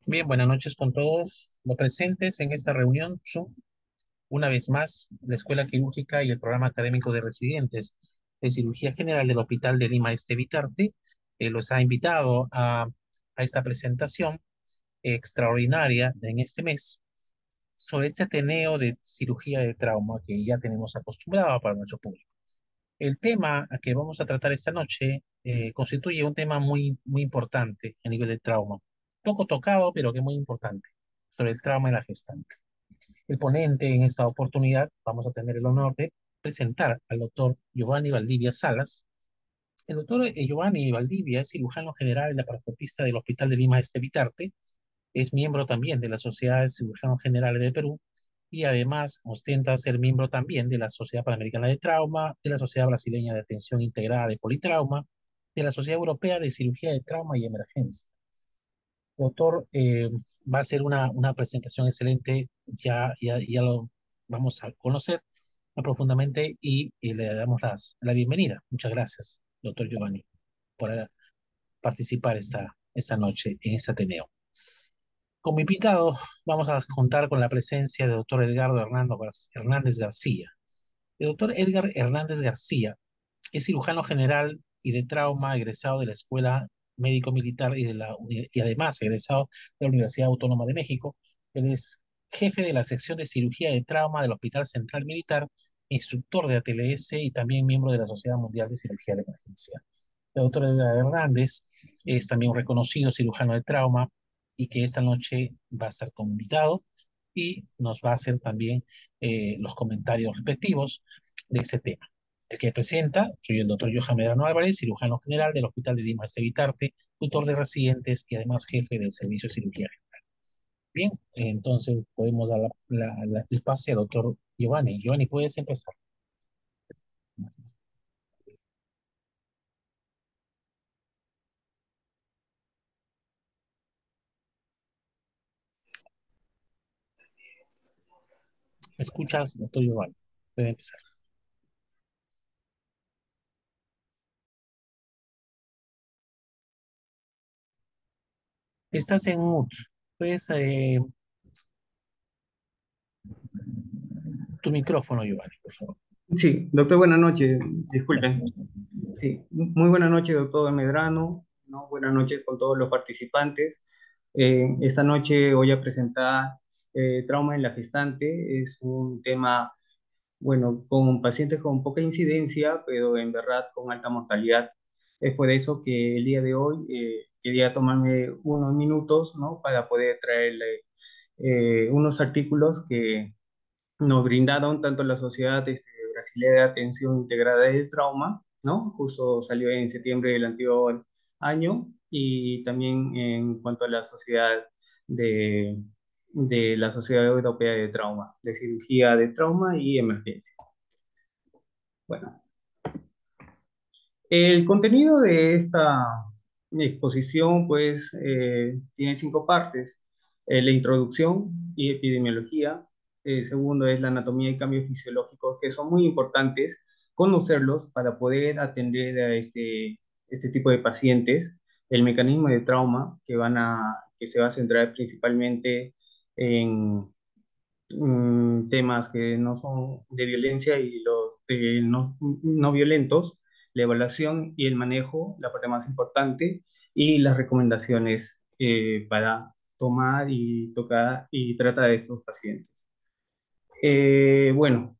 Bien, buenas noches con todos los presentes en esta reunión Zoom. Una vez más, la Escuela Quirúrgica y el Programa Académico de Residentes de Cirugía General del Hospital de Lima Este Vitarte los ha invitado a esta presentación extraordinaria en este mes sobre este Ateneo de Cirugía de Trauma que ya tenemos acostumbrado para nuestro público. El tema a que vamos a tratar esta noche constituye un tema muy importante a nivel de trauma. Poco tocado, pero que muy importante, sobre el trauma en la gestante. El ponente en esta oportunidad, vamos a tener el honor de presentar al doctor Giovanni Valdivia Salas. El doctor Giovanni Valdivia es cirujano general y laparoscopista del Hospital de Lima Este Vitarte. Es miembro también de la Sociedad de Cirujanos Generales de Perú y además ostenta ser miembro también de la Sociedad Panamericana de Trauma, de la Sociedad Brasileña de Atención Integrada de Politrauma, de la Sociedad Europea de Cirugía de Trauma y Emergencia. Doctor, va a ser una presentación excelente, ya lo vamos a conocer más profundamente y le damos la bienvenida. Muchas gracias, doctor Giovanni, por participar esta noche en este Ateneo. Como invitado, vamos a contar con la presencia del doctor Edgardo Hernández García. El doctor Edgar Hernández García es cirujano general y de trauma egresado de la Escuela Médico Militar y además egresado de la Universidad Autónoma de México. Él es jefe de la sección de cirugía de trauma del Hospital Central Militar, instructor de ATLS y también miembro de la Sociedad Mundial de Cirugía de Emergencia. El doctor Edgar Hernández es también un reconocido cirujano de trauma y que esta noche va a estar como invitado y nos va a hacer también los comentarios respectivos de ese tema. El que presenta, soy el doctor Johan Medrano Álvarez, cirujano general del Hospital de Lima Vitarte, tutor de residentes y además jefe del servicio de cirugía. Bien, entonces podemos dar el pase al doctor Giovanni. Giovanni, puedes empezar. ¿Me escuchas, doctor Giovanni? Puede empezar. Estás en mute. Pues tu micrófono, Giovanni, por favor. Sí, doctor, buenas noches. Disculpen. Sí, muy buenas noches, doctor Medrano, ¿no? Buenas noches con todos los participantes. Esta noche voy a presentar trauma en la gestante. Es un tema, bueno, con pacientes con poca incidencia, pero en verdad con alta mortalidad. Es por eso que el día de hoy quería tomarme unos minutos, ¿no? Para poder traerle unos artículos que nos brindaron tanto la Sociedad Brasileña de Atención Integrada del Trauma, ¿no? Justo salió en septiembre del anterior año, y también en cuanto a la Sociedad de, de la Sociedad Europea de Trauma, de Cirugía de Trauma y Emergencia. Bueno, el contenido de esta exposición, pues, tiene cinco partes. La introducción y epidemiología. Segundo es la anatomía y cambios fisiológicos, que son muy importantes conocerlos para poder atender a este tipo de pacientes. El mecanismo de trauma, que se va a centrar principalmente en temas que no son de violencia y los no violentos, la evaluación y el manejo, la parte más importante, y las recomendaciones para tomar y tocar y tratar de estos pacientes. Bueno,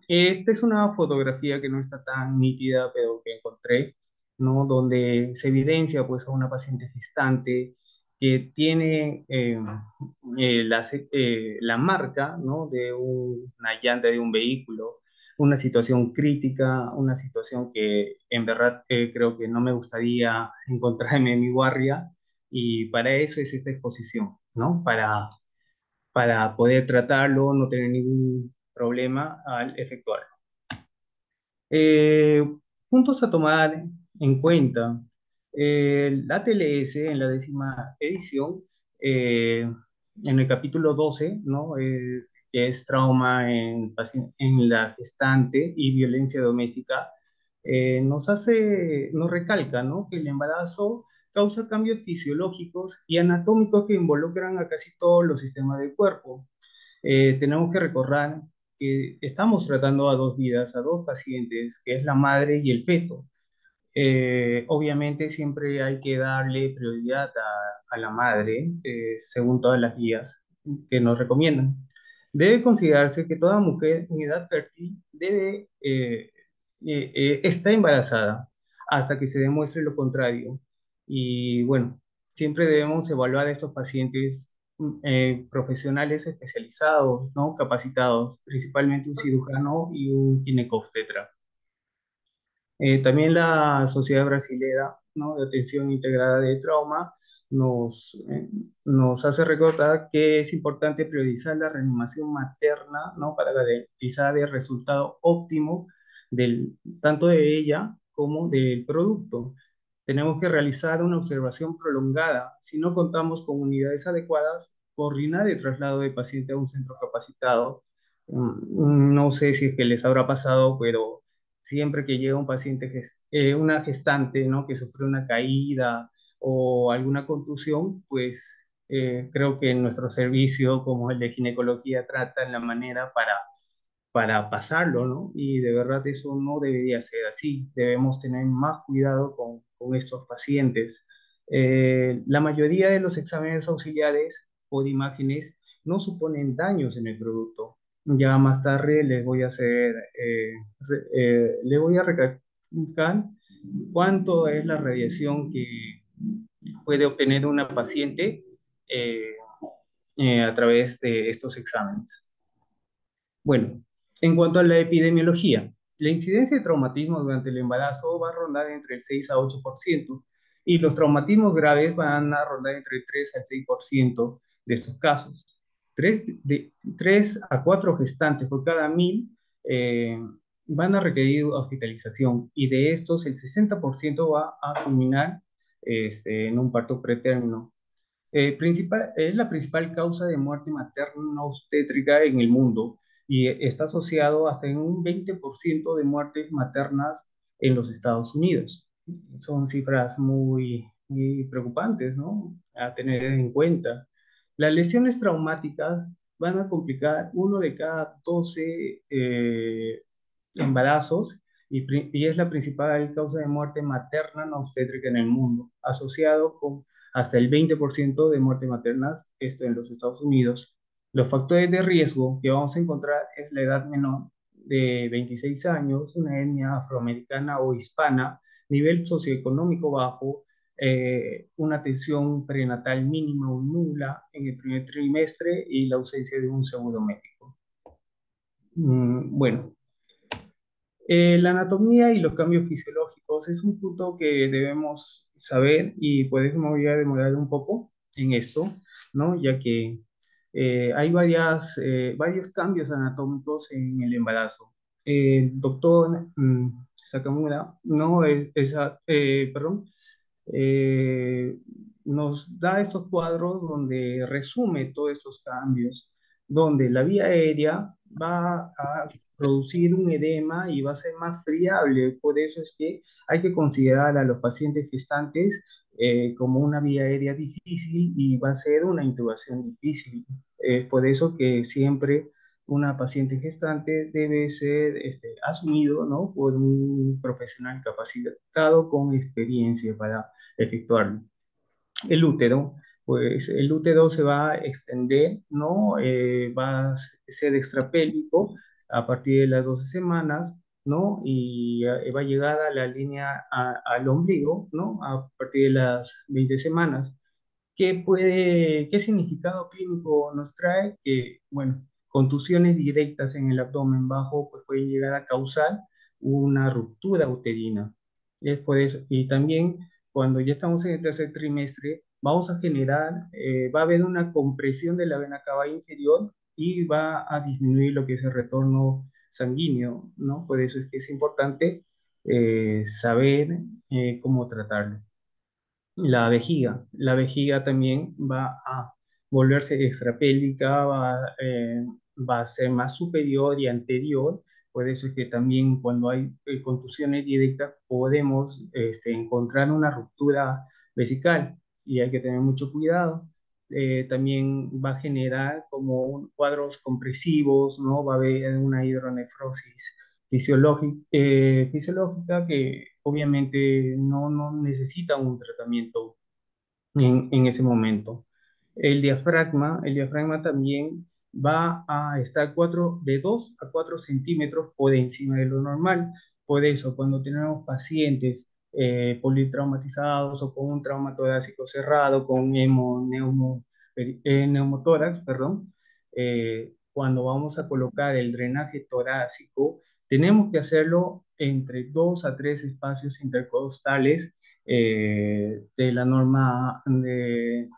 esta es una fotografía que no está tan nítida, pero que encontré, ¿no? Donde se evidencia pues a una paciente gestante que tiene la marca, ¿no? De una llanta de un vehículo, una situación crítica, una situación que en verdad creo que no me gustaría encontrarme en mi guardia, y para eso es esta exposición, ¿no? Para poder tratarlo, no tener ningún problema al efectuarlo. Eh, Puntos a tomar en cuenta. La TLS en la 10ª edición, eh, en el capítulo 12, ¿no? Que es trauma en la gestante y violencia doméstica, nos recalca, ¿no? Que el embarazo causa cambios fisiológicos y anatómicos que involucran a casi todos los sistemas del cuerpo. Tenemos que recordar que estamos tratando a dos vidas, a dos pacientes, que es la madre y el feto. Obviamente siempre hay que darle prioridad a la madre, según todas las guías que nos recomiendan. Debe considerarse que toda mujer en edad fértil está embarazada hasta que se demuestre lo contrario. Y bueno, siempre debemos evaluar a estos pacientes profesionales especializados, ¿no? Capacitados, principalmente un cirujano y un ginecobstetra. También la Sociedad Brasilera, ¿no?, de Atención Integrada de Trauma nos hace recordar que es importante priorizar la reanimación materna, ¿no?, para garantizar el resultado óptimo tanto de ella como del producto. Tenemos que realizar una observación prolongada. Si no contamos con unidades adecuadas, coordinar el traslado del paciente a un centro capacitado. No sé si es que les habrá pasado, pero siempre que llega un paciente, una gestante, ¿no?, que sufre una caída o alguna contusión, pues creo que nuestro servicio, como el de ginecología, trata en la manera para pasarlo, ¿no? Y de verdad eso no debería ser así. Debemos tener más cuidado con estos pacientes. La mayoría de los exámenes auxiliares o de imágenes no suponen daños en el producto. Ya más tarde les voy a recalcar cuánto es la radiación que puede obtener una paciente eh, a través de estos exámenes. Bueno, en cuanto a la epidemiología, la incidencia de traumatismo durante el embarazo va a rondar entre el 6 a 8% y los traumatismos graves van a rondar entre el 3 al 6% de estos casos. 3 a 4 gestantes por cada 1000 eh, van a requerir hospitalización y de estos el 60% va a culminar en un parto pretérmino. Es la principal causa de muerte materna obstétrica en el mundo y está asociado hasta en un 20% de muertes maternas en los Estados Unidos. Son cifras muy preocupantes, ¿no?, a tener en cuenta. Las lesiones traumáticas van a complicar uno de cada 12 embarazos y es la principal causa de muerte materna no obstétrica en el mundo, asociado con hasta el 20% de muertes maternas, esto en los Estados Unidos. Los factores de riesgo que vamos a encontrar es la edad menor de 26 años, una etnia afroamericana o hispana, nivel socioeconómico bajo, una atención prenatal mínima o nula en el primer trimestre y la ausencia de un seguro médico. Bueno, la anatomía y los cambios fisiológicos es un punto que debemos saber y pues me voy a demorar un poco en esto, ¿no? Ya que hay varios cambios anatómicos en el embarazo. El doctor Sakamura, no, perdón, eh, nos da estos cuadros donde resume todos estos cambios, donde la vía aérea va a producir un edema y va a ser más friable. Por eso es que hay que considerar a los pacientes gestantes como una vía aérea difícil y va a ser una intubación difícil. Es por eso que siempre una paciente gestante debe ser asumido, ¿no?, por un profesional capacitado con experiencia para efectuarlo. El útero, pues el útero se va a extender, ¿no? Va a ser extrapélvico a partir de las 12 semanas, ¿no? Y va a llegar a la línea al ombligo, ¿no?, a partir de las 20 semanas. ¿Qué significado clínico nos trae? Que, bueno, contusiones directas en el abdomen bajo pues, pueden llegar a causar una ruptura uterina. Es por eso, y también cuando ya estamos en el tercer trimestre, vamos a generar, va a haber una compresión de la vena cava inferior y va a disminuir lo que es el retorno sanguíneo, ¿no? Por eso es que es importante saber cómo tratarlo. La vejiga también va a volverse extrapélvica, va a ser más superior y anterior. Por eso es que también cuando hay contusiones directas podemos encontrar una ruptura vesical y hay que tener mucho cuidado. También va a generar como cuadros compresivos, ¿no? Va a haber una hidronefrosis fisiológica que obviamente no necesita un tratamiento en ese momento. El diafragma también va a estar de 2 a 4 centímetros por encima de lo normal. Por eso, cuando tenemos pacientes politraumatizados o con un trauma torácico cerrado, con neumotórax, perdón, cuando vamos a colocar el drenaje torácico, tenemos que hacerlo entre 2 a 3 espacios intercostales de la norma de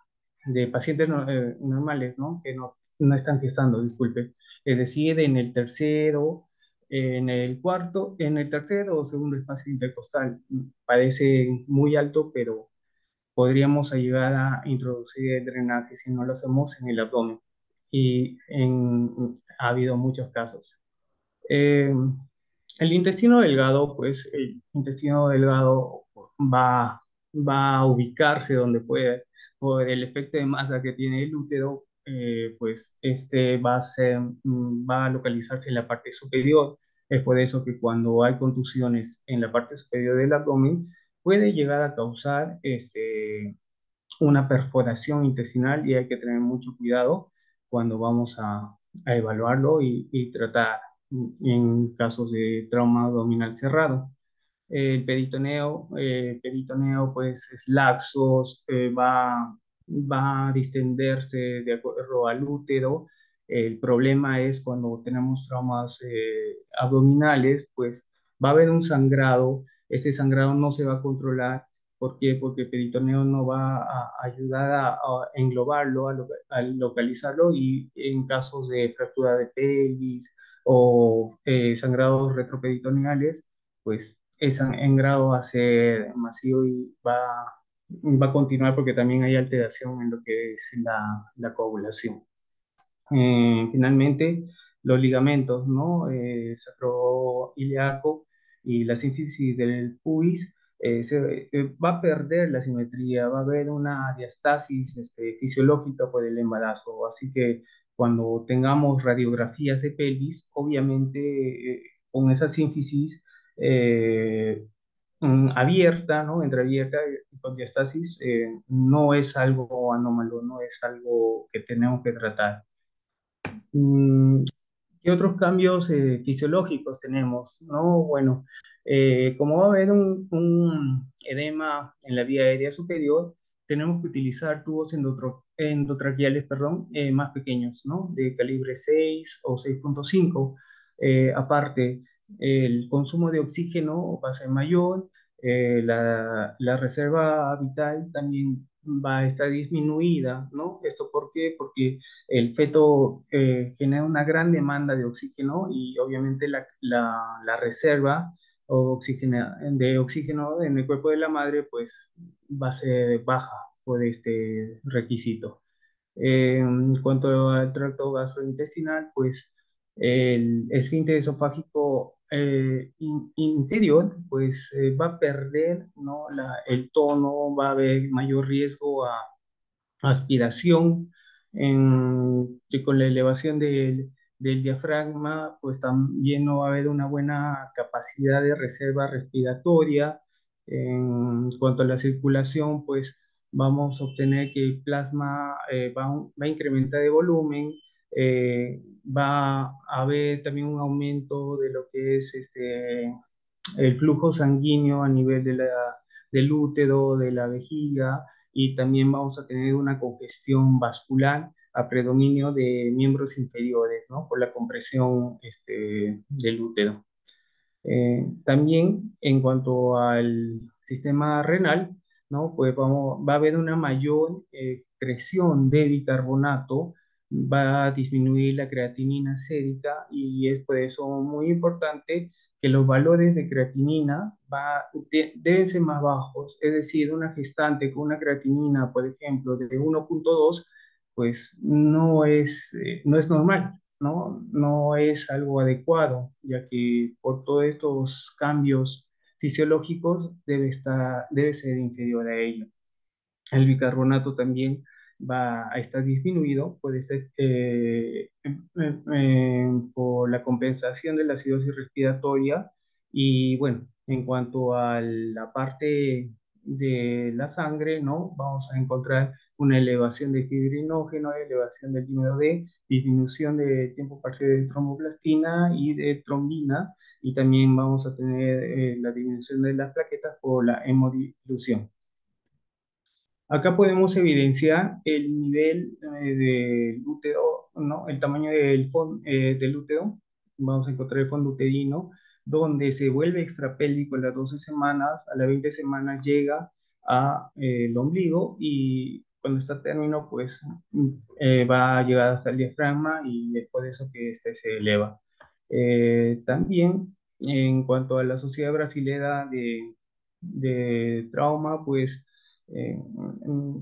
pacientes normales, ¿no? Que no están gestando, disculpe. Es decir, en el tercero, en el tercero o segundo espacio intercostal. Parece muy alto, pero podríamos ayudar a introducir el drenaje si no lo hacemos en el abdomen. Ha habido muchos casos. Eh, el intestino delgado, pues el intestino delgado va a ubicarse donde puede, por el efecto de masa que tiene el útero, pues este va a localizarse en la parte superior. Es por eso que cuando hay contusiones en la parte superior del abdomen, puede llegar a causar una perforación intestinal y hay que tener mucho cuidado cuando vamos a evaluarlo y tratar en casos de trauma abdominal cerrado. El peritoneo pues es laxo, va a distenderse de acuerdo al útero. El problema es cuando tenemos traumas abdominales, pues va a haber un sangrado. Ese sangrado no se va a controlar. ¿Por qué? Porque el peritoneo no va a ayudar a englobarlo, a localizarlo y en casos de fractura de pelvis o sangrados retroperitoneales, pues ese sangrado va a ser masivo y va a continuar porque también hay alteración en lo que es la coagulación. Finalmente, los ligamentos, ¿no? Sacroiliaco y la sínfisis del pubis va a perder la simetría, va a haber una diastasis fisiológica por el embarazo. Así que cuando tengamos radiografías de pelvis, obviamente con esa sínfisis abierta, ¿no? Entreabierta con diastasis, no es algo anómalo, no es algo que tenemos que tratar. Mm, ¿Qué otros cambios fisiológicos tenemos? ¿No? Bueno, como va a haber un edema en la vía aérea superior, tenemos que utilizar tubos endotraqueales, perdón, más pequeños, ¿no? De calibre 6 o 6,5. Aparte, el consumo de oxígeno va a ser mayor, la reserva vital también va a estar disminuida, ¿no? ¿Esto por qué? Porque el feto genera una gran demanda de oxígeno y obviamente la reserva de oxígeno en el cuerpo de la madre pues va a ser baja por este requisito. En cuanto al tracto gastrointestinal, pues el esfínter esofágico inferior pues va a perder, ¿no? El tono, va a haber mayor riesgo a aspiración, que con la elevación del diafragma, pues también no va a haber una buena capacidad de reserva respiratoria. En cuanto a la circulación, pues vamos a obtener que el plasma va a incrementar de volumen, va a haber también un aumento de lo que es el flujo sanguíneo a nivel del útero, de la vejiga, y también vamos a tener una congestión vascular a predominio de miembros inferiores, ¿no? Por la compresión del útero. También en cuanto al sistema renal, ¿no? Pues va a haber una mayor presión de bicarbonato, va a disminuir la creatinina sérica y es por eso muy importante que los valores de creatinina deben ser más bajos. Es decir, una gestante con una creatinina, por ejemplo, de 1,2, pues no es normal. No es algo adecuado, ya que por todos estos cambios fisiológicos debe ser inferior a ello. El bicarbonato también va a estar disminuido, puede ser por la compensación de la acidosis respiratoria. Y bueno, en cuanto a la parte de la sangre, ¿no? Vamos a encontrar una elevación de fibrinógeno, elevación del dímero D, disminución de tiempo parcial de tromboplastina y de trombina, y también vamos a tener la disminución de las plaquetas por la hemodilución. Acá podemos evidenciar el nivel del útero, ¿no? El tamaño del útero. Vamos a encontrar el fondo uterino, donde se vuelve extrapélvico a las 12 semanas, a las 20 semanas llega a el ombligo, y cuando está a término, pues va a llegar hasta el diafragma, y es por eso que este se eleva. También, en cuanto a la Sociedad Brasilera de Trauma, pues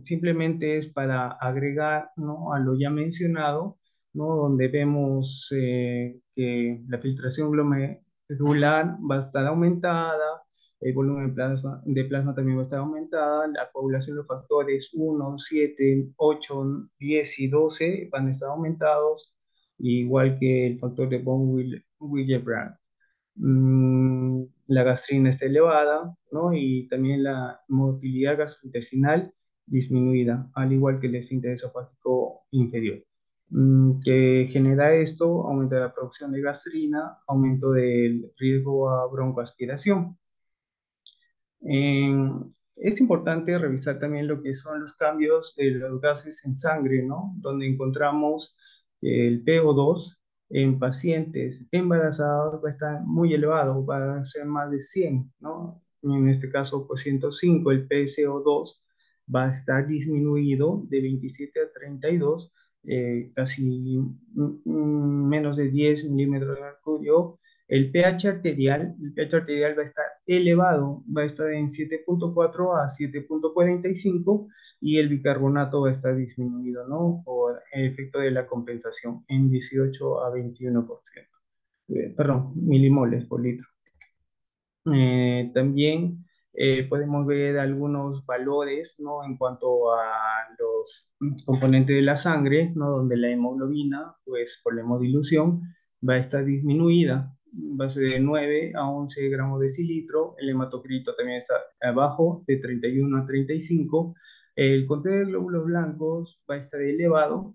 simplemente es para agregar, ¿no?, a lo ya mencionado, ¿no?, donde vemos que la filtración glomerular va a estar aumentada, el volumen de plasma también va a estar aumentada, la coagulación de los factores 1, 7, 8, 10 y 12 van a estar aumentados, igual que el factor de von Willebrand. La gastrina está elevada, ¿no? Y también la motilidad gastrointestinal disminuida, al igual que el esfínter esofágico inferior. Que genera esto, aumento de la producción de gastrina, aumento del riesgo a broncoaspiración. Eh, es importante revisar también lo que son los cambios de los gases en sangre, ¿no? Donde encontramos el PO2 en pacientes embarazados va a estar muy elevado, va a ser más de 100, ¿no? En este caso, pues 105. El PCO2 va a estar disminuido de 27 a 32, casi menos de 10 milímetros de mercurio. El pH arterial va a estar elevado, va a estar en 7,4 a 7,45, y el bicarbonato va a estar disminuido, ¿no? Por el efecto de la compensación en 18 a 21%. Perdón, milimoles por litro. También podemos ver algunos valores, ¿no?, en cuanto a los componentes de la sangre, ¿no?, donde la hemoglobina, pues por la hemodilución, va a estar disminuida, va a ser de 9 a 11 gramos de decilitro. El hematocrito también está abajo, de 31 a 35. El conteo de glóbulos blancos va a estar elevado,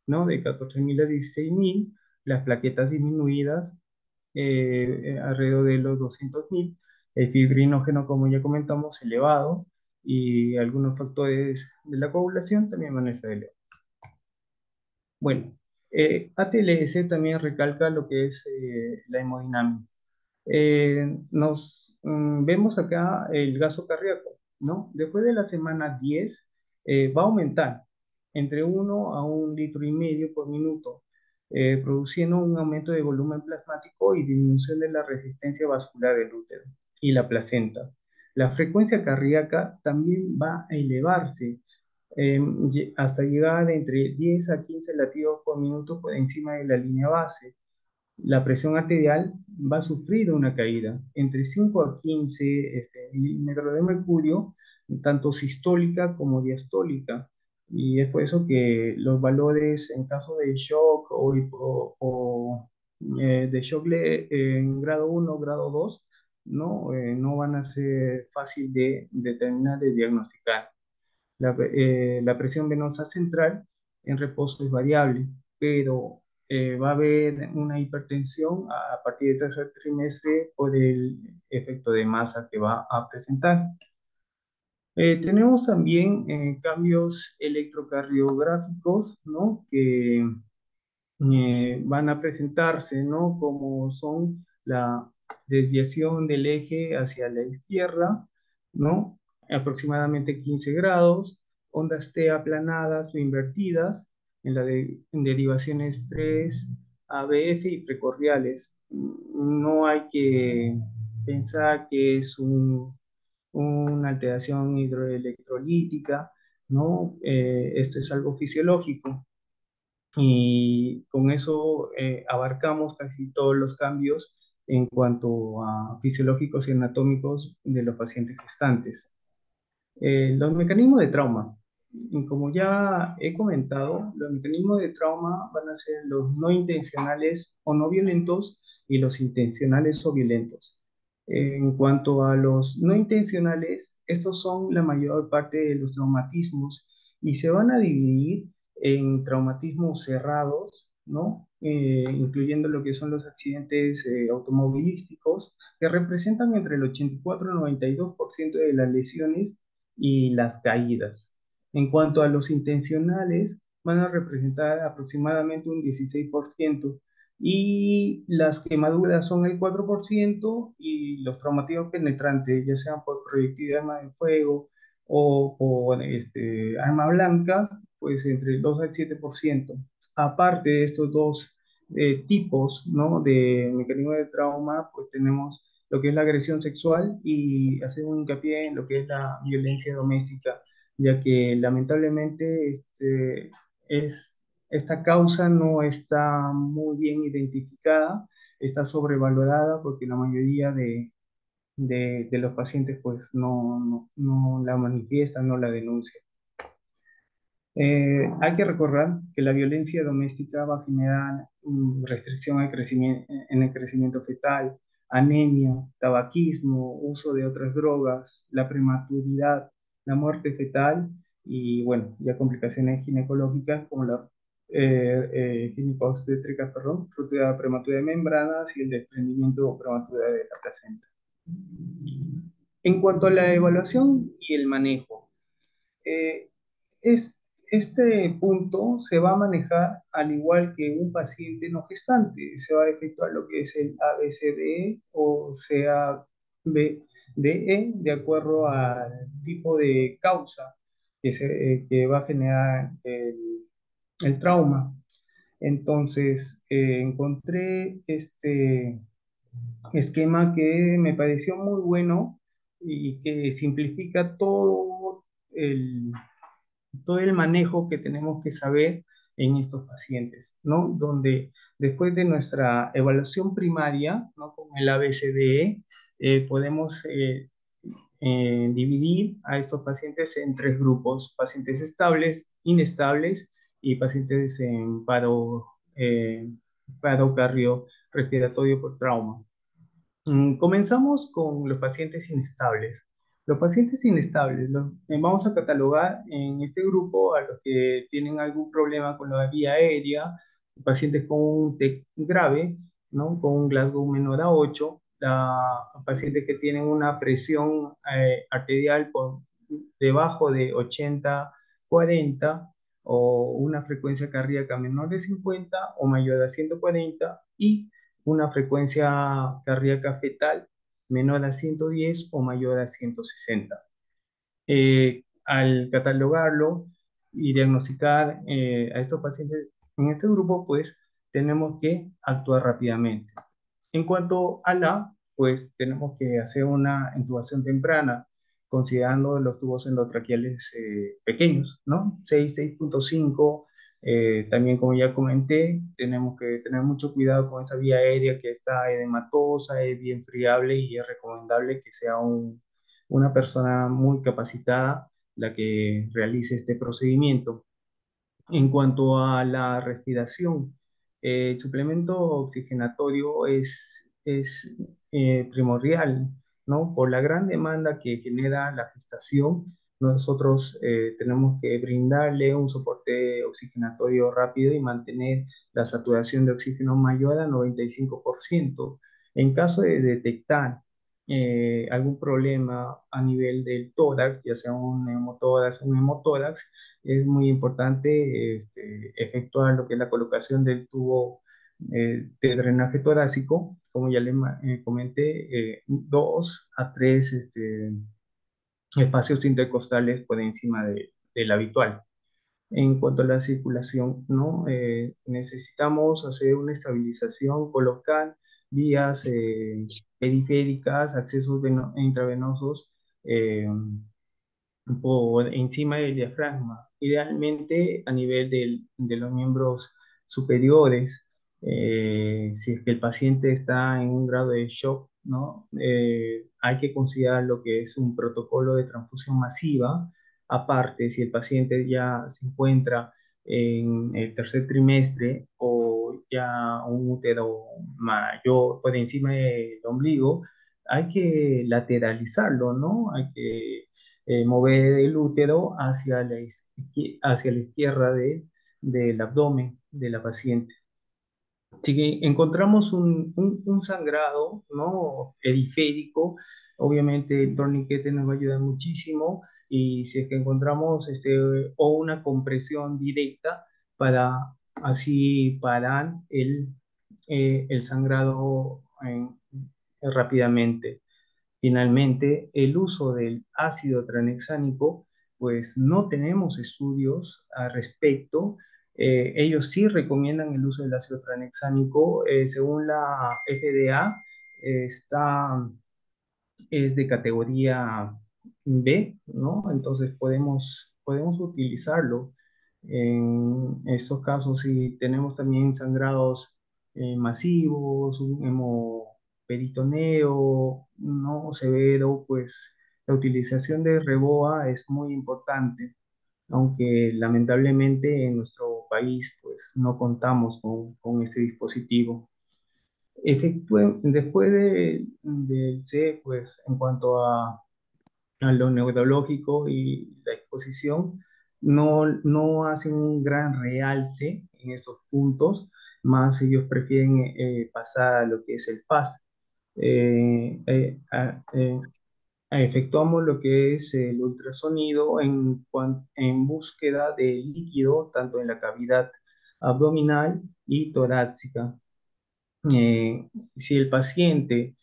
¿no?, de 14.000 a 16.000. Las plaquetas disminuidas, alrededor de los 200.000. El fibrinógeno, como ya comentamos, elevado, y algunos factores de la coagulación también van a estar elevados. Bueno, ATLS también recalca lo que es la hemodinámica. Vemos acá el gasto cardíaco, ¿no? Después de la semana 10, va a aumentar entre 1 a 1,5 litros por minuto, produciendo un aumento de volumen plasmático y disminución de la resistencia vascular del útero y la placenta. La frecuencia cardíaca también va a elevarse hasta llegar entre 10 a 15 latidos por minuto por encima de la línea base. La presión arterial va a sufrir una caída entre 5 a 15 milímetros de mercurio, tanto sistólica como diastólica. Y es por eso que los valores en caso de shock de shock en grado 1 o grado 2, ¿no? No van a ser fácil de determinar, de diagnosticar. La presión venosa central en reposo es variable, pero va a haber una hipertensión a partir del tercer trimestre por el efecto de masa que va a presentar. Tenemos también cambios electrocardiográficos, ¿no?, que van a presentarse, ¿no?, como son la desviación del eje hacia la izquierda, ¿no?, aproximadamente 15 grados, ondas T aplanadas o invertidas, en derivaciones 3, ABF y precordiales. No hay que pensar que es una alteración hidroelectrolítica, ¿no? Esto es algo fisiológico, y con eso abarcamos casi todos los cambios en cuanto a fisiológicos y anatómicos de los pacientes gestantes. Los mecanismos de trauma. Y como ya he comentado, los mecanismos de trauma van a ser los no intencionales o no violentos y los intencionales o violentos. En cuanto a los no intencionales, estos son la mayor parte de los traumatismos y se van a dividir en traumatismos cerrados, ¿no? Incluyendo lo que son los accidentes automovilísticos, que representan entre el 84 y 92% de las lesiones y las caídas. En cuanto a los intencionales, van a representar aproximadamente un 16% y las quemaduras son el 4% y los traumatismos penetrantes, ya sean por proyectil de arma de fuego o por arma blanca, pues entre el 2 al 7%. Aparte de estos dos tipos, ¿no?, de mecanismos de trauma, pues tenemos lo que es la agresión sexual y hacer un hincapié en lo que es la violencia doméstica, ya que lamentablemente esta causa no está muy bien identificada, está sobrevalorada porque la mayoría de los pacientes pues no la manifiestan, no la denuncian. Hay que recordar que la violencia doméstica va a generar restricción al crecimiento, en el crecimiento fetal, anemia, tabaquismo, uso de otras drogas, la prematuridad, la muerte fetal y, bueno, ya complicaciones ginecológicas como la ginecobstétrica, perdón, ruptura prematura de membranas y el desprendimiento prematuro de la placenta. En cuanto a la evaluación y el manejo, eh, es, este punto se va a manejar al igual que un paciente no gestante. Se va a efectuar lo que es el ABCDE o sea BDE de acuerdo al tipo de causa que va a generar el trauma. Entonces, encontré este esquema que me pareció muy bueno y que simplifica todo el manejo que tenemos que saber en estos pacientes, ¿no? Donde después de nuestra evaluación primaria, ¿no?, con el ABCDE, podemos dividir a estos pacientes en tres grupos: pacientes estables, inestables y pacientes en paro cardiorrespiratorio por trauma. Comenzamos con los pacientes inestables. Los pacientes inestables vamos a catalogar en este grupo a los que tienen algún problema con la vía aérea, pacientes con un TEC grave, ¿no?, con un Glasgow menor a 8, pacientes que tienen una presión arterial por debajo de 80/40 o una frecuencia cardíaca menor de 50 o mayor a 140 y una frecuencia cardíaca fetal menor a 110 o mayor a 160. Al catalogarlo y diagnosticar a estos pacientes en este grupo, pues tenemos que actuar rápidamente. En cuanto a pues tenemos que hacer una intubación temprana, considerando los tubos endotraqueales pequeños, ¿no? 6.5. También, como ya comenté, tenemos que tener mucho cuidado con esa vía aérea que está edematosa, es bien friable y es recomendable que sea una persona muy capacitada la que realice este procedimiento. En cuanto a la respiración, el suplemento oxigenatorio es primordial, ¿no? Por la gran demanda que genera la gestación, nosotros tenemos que brindarle un soporte oxigenatorio rápido y mantener la saturación de oxígeno mayor a 95%. En caso de detectar algún problema a nivel del tórax, ya sea un neumotórax o un hemotórax, es muy importante efectuar lo que es la colocación del tubo de drenaje torácico, como ya comenté, 2 a 3 espacios intercostales por encima del habitual. En cuanto a la circulación, ¿no? Necesitamos hacer una estabilización, colocar vías periféricas, accesos intravenosos eh, por encima del diafragma, idealmente a nivel de los miembros superiores. Si es que el paciente está en un grado de shock, ¿no? Hay que considerar lo que es un protocolo de transfusión masiva aparte, si el paciente ya se encuentra en el tercer trimestre o ya un útero mayor por encima del ombligo, hay que lateralizarlo, ¿no? Hay que mover el útero hacia la izquierda del abdomen de la paciente. Si encontramos un sangrado, ¿no? Periférico, obviamente el torniquete nos va a ayudar muchísimo y si es que encontramos o una compresión directa para así parar el sangrado rápidamente. Finalmente, el uso del ácido tranexánico, pues no tenemos estudios al respecto. Ellos sí recomiendan el uso del ácido tranexánico. Según la FDA, está es de categoría B, ¿no? Entonces podemos utilizarlo en estos casos si tenemos también sangrados masivos, un hemoperitoneo, ¿no? Severo, pues la utilización de Reboa es muy importante, aunque lamentablemente en nuestro país pues no contamos con este dispositivo. Después del C, pues en cuanto a lo neurológico y la exposición, no hacen un gran realce en estos puntos, más ellos prefieren pasar a lo que es el PAS. Eh, eh, a- eh, Efectuamos lo que es el ultrasonido en búsqueda de líquido, tanto en la cavidad abdominal y torácica. eh, si el paciente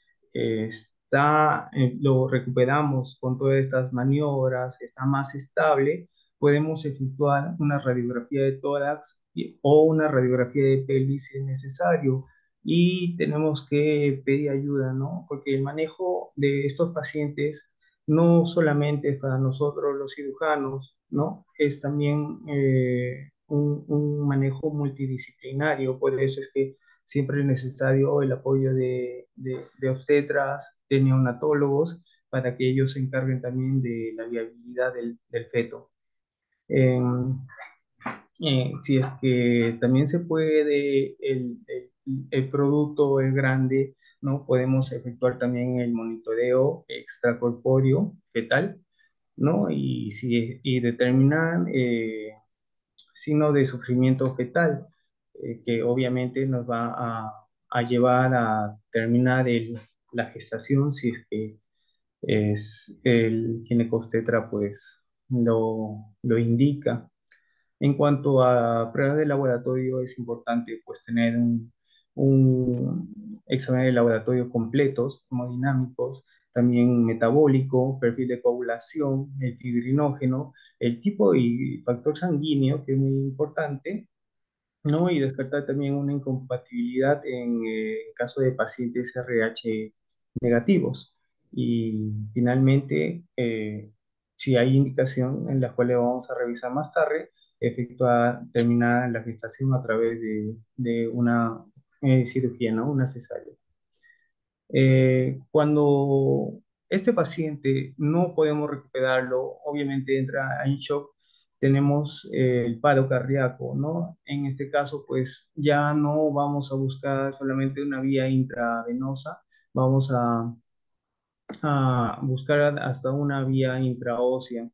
lo recuperamos con todas estas maniobras, está más estable, podemos efectuar una radiografía de tórax o una radiografía de pelvis si es necesario. Y tenemos que pedir ayuda, ¿no? Porque el manejo de estos pacientes no solamente es para nosotros los cirujanos, ¿no? Es también un manejo multidisciplinario. Por eso es que siempre es necesario el apoyo de obstetras, de neonatólogos, para que ellos se encarguen también de la viabilidad del feto. Eh, si es que también se puede, el producto es grande, ¿no? Podemos efectuar también el monitoreo extracorpóreo fetal, ¿no? Y determinar signo de sufrimiento fetal, que obviamente nos va a llevar a terminar la gestación si es que es el ginecobstetra pues lo indica. En cuanto a pruebas de laboratorio, es importante pues tener un examen de laboratorio completos, hemodinámicos, también metabólico, perfil de coagulación, el fibrinógeno, el tipo y factor sanguíneo, que es muy importante, ¿no? Y descartar también una incompatibilidad en caso de pacientes RH negativos. Y finalmente, si hay indicación en la cual le vamos a revisar más tarde, terminar la gestación a través de una cirugía, ¿no? Una cesárea. Cuando este paciente no podemos recuperarlo, obviamente entra en shock, tenemos el paro cardíaco, ¿no? En este caso, pues ya no vamos a buscar solamente una vía intravenosa, vamos a buscar hasta una vía intraósea.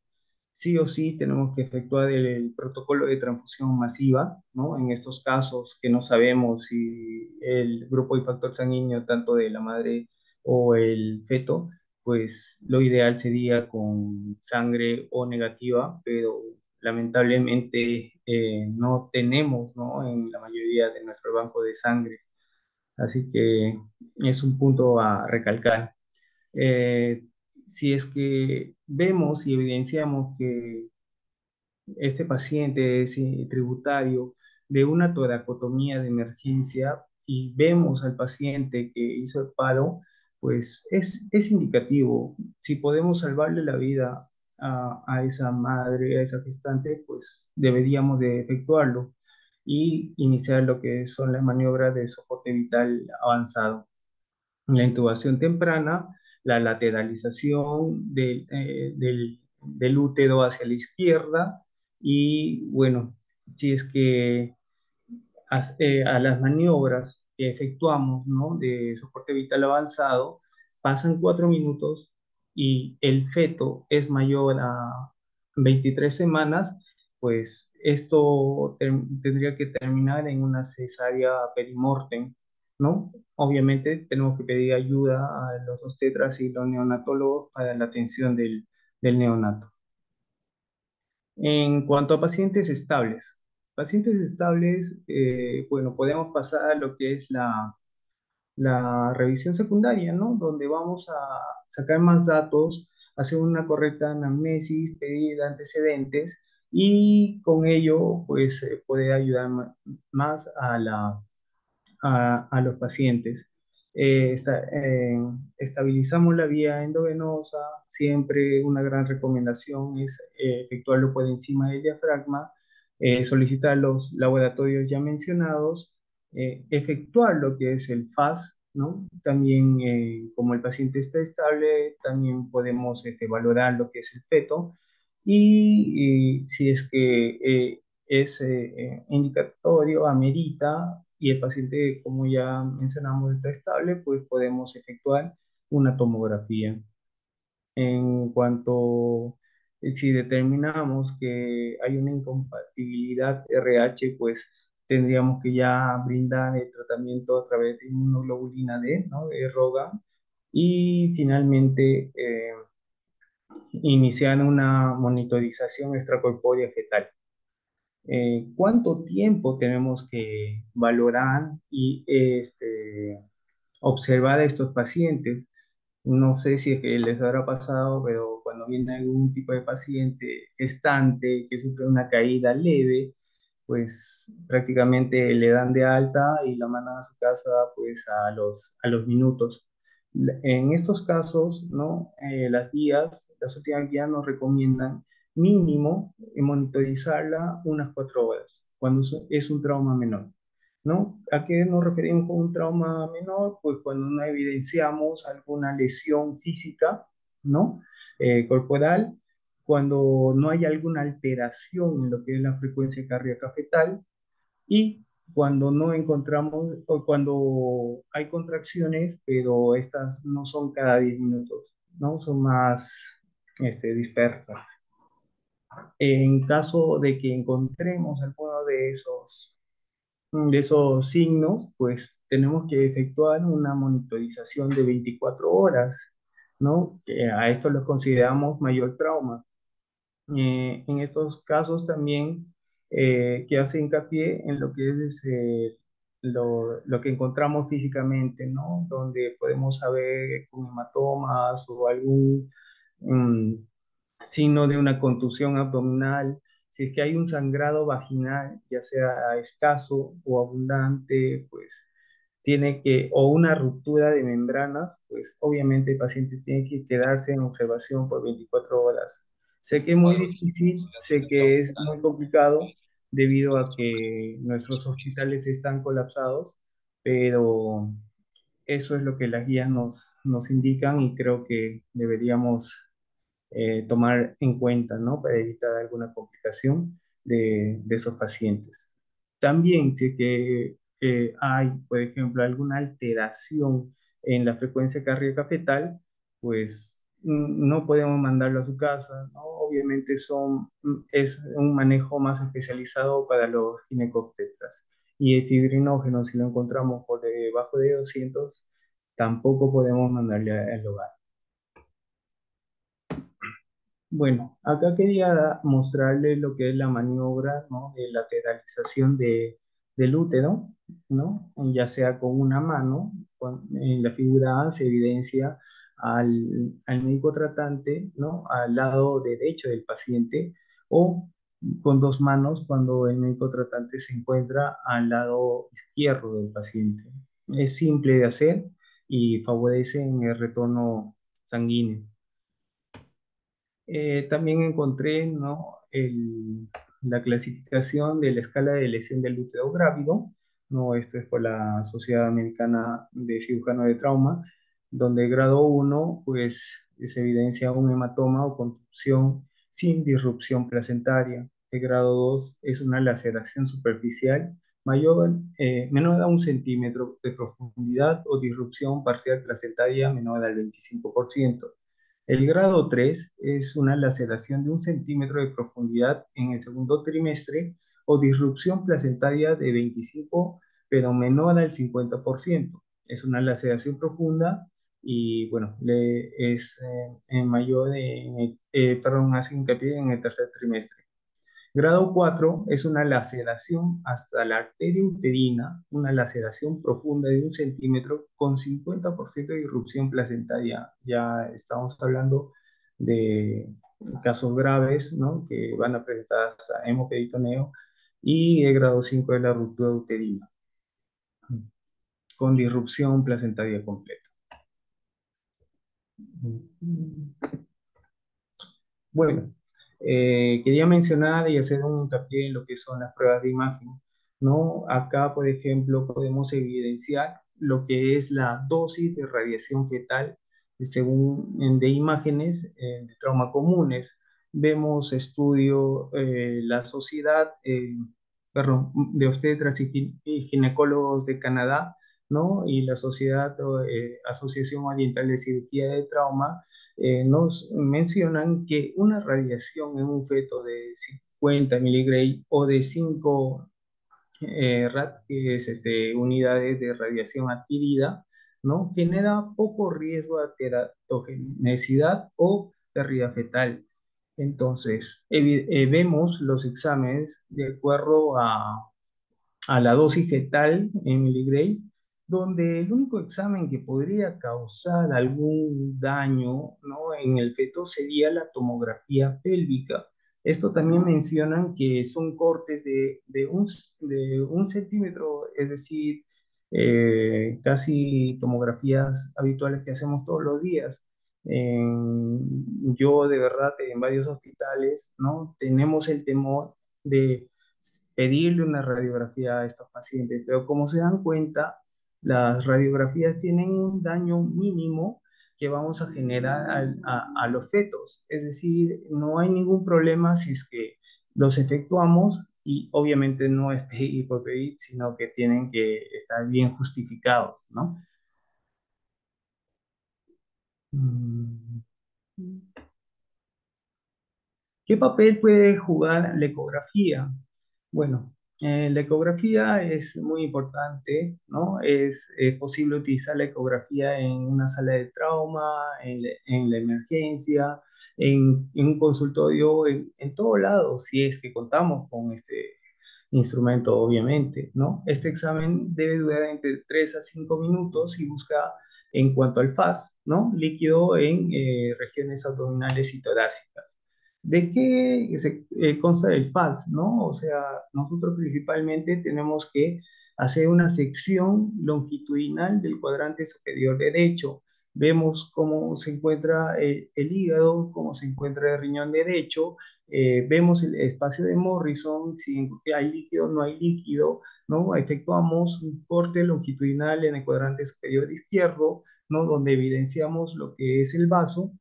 Sí o sí tenemos que efectuar el protocolo de transfusión masiva, ¿no? En estos casos que no sabemos si el grupo y factor sanguíneo, tanto de la madre o el feto, pues lo ideal sería con sangre O negativa, pero lamentablemente no tenemos, ¿no? En la mayoría de nuestro banco de sangre. Así que es un punto a recalcar. Eh, si es que vemos y evidenciamos que este paciente es tributario de una toracotomía de emergencia y vemos al paciente que hizo el paro, pues es indicativo. Si podemos salvarle la vida a esa madre, a esa gestante, pues deberíamos de efectuarlo y iniciar lo que son las maniobras de soporte vital avanzado. La intubación temprana, la lateralización del del útero hacia la izquierda y bueno, si es que a las maniobras que efectuamos, ¿no? De soporte vital avanzado, pasan 4 minutos y el feto es mayor a 23 semanas, pues esto tendría que terminar en una cesárea perimortem, ¿no? Obviamente tenemos que pedir ayuda a los obstetras y los neonatólogos para la atención del neonato. En cuanto a pacientes estables, bueno, podemos pasar a lo que es la revisión secundaria, ¿no? Donde vamos a sacar más datos, hacer una correcta anamnesis, pedir antecedentes y con ello, pues, poder ayudar más a los pacientes. Estabilizamos la vía endovenosa, siempre una gran recomendación es efectuarlo por encima del diafragma, solicitar los laboratorios ya mencionados, efectuar lo que es el FAS, ¿no? También, como el paciente está estable, también podemos valorar lo que es el feto y si es que es indicatorio, amerita y el paciente, como ya mencionamos, está estable, pues podemos efectuar una tomografía. En cuanto, si determinamos que hay una incompatibilidad RH, pues tendríamos que ya brindar el tratamiento a través de inmunoglobulina D, ¿no? De ROGA. Y finalmente, iniciar una monitorización extracorpórea fetal. ¿Cuánto tiempo tenemos que valorar y observar a estos pacientes? No sé si es que les habrá pasado, pero cuando viene algún tipo de paciente gestante que sufre una caída leve, pues prácticamente le dan de alta y la mandan a su casa pues a los minutos. En estos casos, ¿no? Las últimas guías nos recomiendan mínimo monitorizarla unas 4 horas cuando es un trauma menor. ¿No? ¿A qué nos referimos con un trauma menor? Pues cuando no evidenciamos alguna lesión física, ¿no? Corporal, cuando no hay alguna alteración en lo que es la frecuencia cardíaca fetal y cuando no encontramos, o cuando hay contracciones, pero estas no son cada 10 minutos, ¿no? Son más dispersas. En caso de que encontremos alguno de esos signos, pues tenemos que efectuar una monitorización de 24 horas, ¿no? Que a esto lo consideramos mayor trauma. En estos casos también que hace hincapié en lo que es lo que encontramos físicamente, ¿no? Donde podemos saber con hematomas o algún mm, signo de una contusión abdominal, si es que hay un sangrado vaginal, ya sea escaso o abundante, pues o una ruptura de membranas, pues obviamente el paciente tiene que quedarse en observación por 24 horas. Sé que es muy difícil, sé que es muy complicado debido a que nuestros hospitales están colapsados, pero eso es lo que las guías nos indican y creo que deberíamos tomar en cuenta, ¿no? Para evitar alguna complicación de esos pacientes. También, si es que hay, por ejemplo, alguna alteración en la frecuencia cardíaca fetal, pues no podemos mandarlo a su casa, ¿no? Obviamente es un manejo más especializado para los ginecobstetras. Y el fibrinógeno, si lo encontramos por debajo de 200, tampoco podemos mandarle al hogar. Bueno, acá quería mostrarles lo que es la maniobra, ¿no? De lateralización del útero, ¿no? Ya sea con una mano, en la figura A se evidencia al médico tratante, ¿no? Al lado derecho del paciente, o con 2 manos cuando el médico tratante se encuentra al lado izquierdo del paciente. Es simple de hacer y favorece en el retorno sanguíneo. También encontré, ¿no? La clasificación de la escala de lesión del útero grávido, ¿no? Esto es por la Sociedad Americana de Cirujano de Trauma, donde grado 1 pues, se evidencia un hematoma o contusión sin disrupción placentaria. El grado 2 es una laceración superficial menor a 1 centímetro de profundidad o disrupción parcial placentaria menor al 25%. El grado 3 es una laceración de 1 centímetro de profundidad en el segundo trimestre o disrupción placentaria de 25, pero menor al 50%. Es una laceración profunda y, bueno, es en mayor, perdón, hace hincapié en el tercer trimestre. Grado 4 es una laceración hasta la arteria uterina, una laceración profunda de 1 centímetro con 50% de irrupción placentaria. Ya estamos hablando de casos graves, ¿no? Que van a presentar hemoperitoneo, y el grado 5 es la ruptura uterina con disrupción placentaria completa. Bueno, quería mencionar y hacer un hincapié en lo que son las pruebas de imagen, ¿no? Acá, por ejemplo, podemos evidenciar lo que es la dosis de radiación fetal de imágenes de trauma comunes. Vemos estudio, la Sociedad, perdón, de Obstetras y Ginecólogos de Canadá, ¿no? Y la Sociedad, Asociación Oriental de Cirugía de Trauma, nos mencionan que una radiación en un feto de 50 miligray o de 5 RAT, que es unidades de radiación adquirida, ¿no? Genera poco riesgo de teratogenicidad o pérdida fetal. Entonces, vemos los exámenes de acuerdo a la dosis fetal en miligrays, donde el único examen que podría causar algún daño, ¿no?, en el feto sería la tomografía pélvica. Esto también mencionan que son cortes de 1 centímetro, es decir, casi tomografías habituales que hacemos todos los días. Yo de verdad en varios hospitales, ¿no?, tenemos el temor de pedirle una radiografía a estos pacientes, pero como se dan cuenta, las radiografías tienen un daño mínimo que vamos a generar a los fetos, es decir, no hay ningún problema si es que los efectuamos, y obviamente no es pedir por pedir, sino que tienen que estar bien justificados, ¿no? Mm. ¿Qué papel puede jugar la ecografía? Bueno, la ecografía es muy importante, ¿no? Es posible utilizar la ecografía en una sala de trauma, en la emergencia, en un consultorio, en todo lado, si es que contamos con este instrumento, obviamente, ¿no? Este examen debe durar entre 3 a 5 minutos y busca, en cuanto al FAS, ¿no?, líquido en regiones abdominales y torácicas. ¿De qué consta el FAS, no? O sea, nosotros principalmente tenemos que hacer una sección longitudinal del cuadrante superior derecho. Vemos cómo se encuentra el hígado, cómo se encuentra el riñón derecho, vemos el espacio de Morrison, si hay líquido o no hay líquido, ¿no? Efectuamos un corte longitudinal en el cuadrante superior izquierdo, ¿no?, donde evidenciamos lo que es el vaso,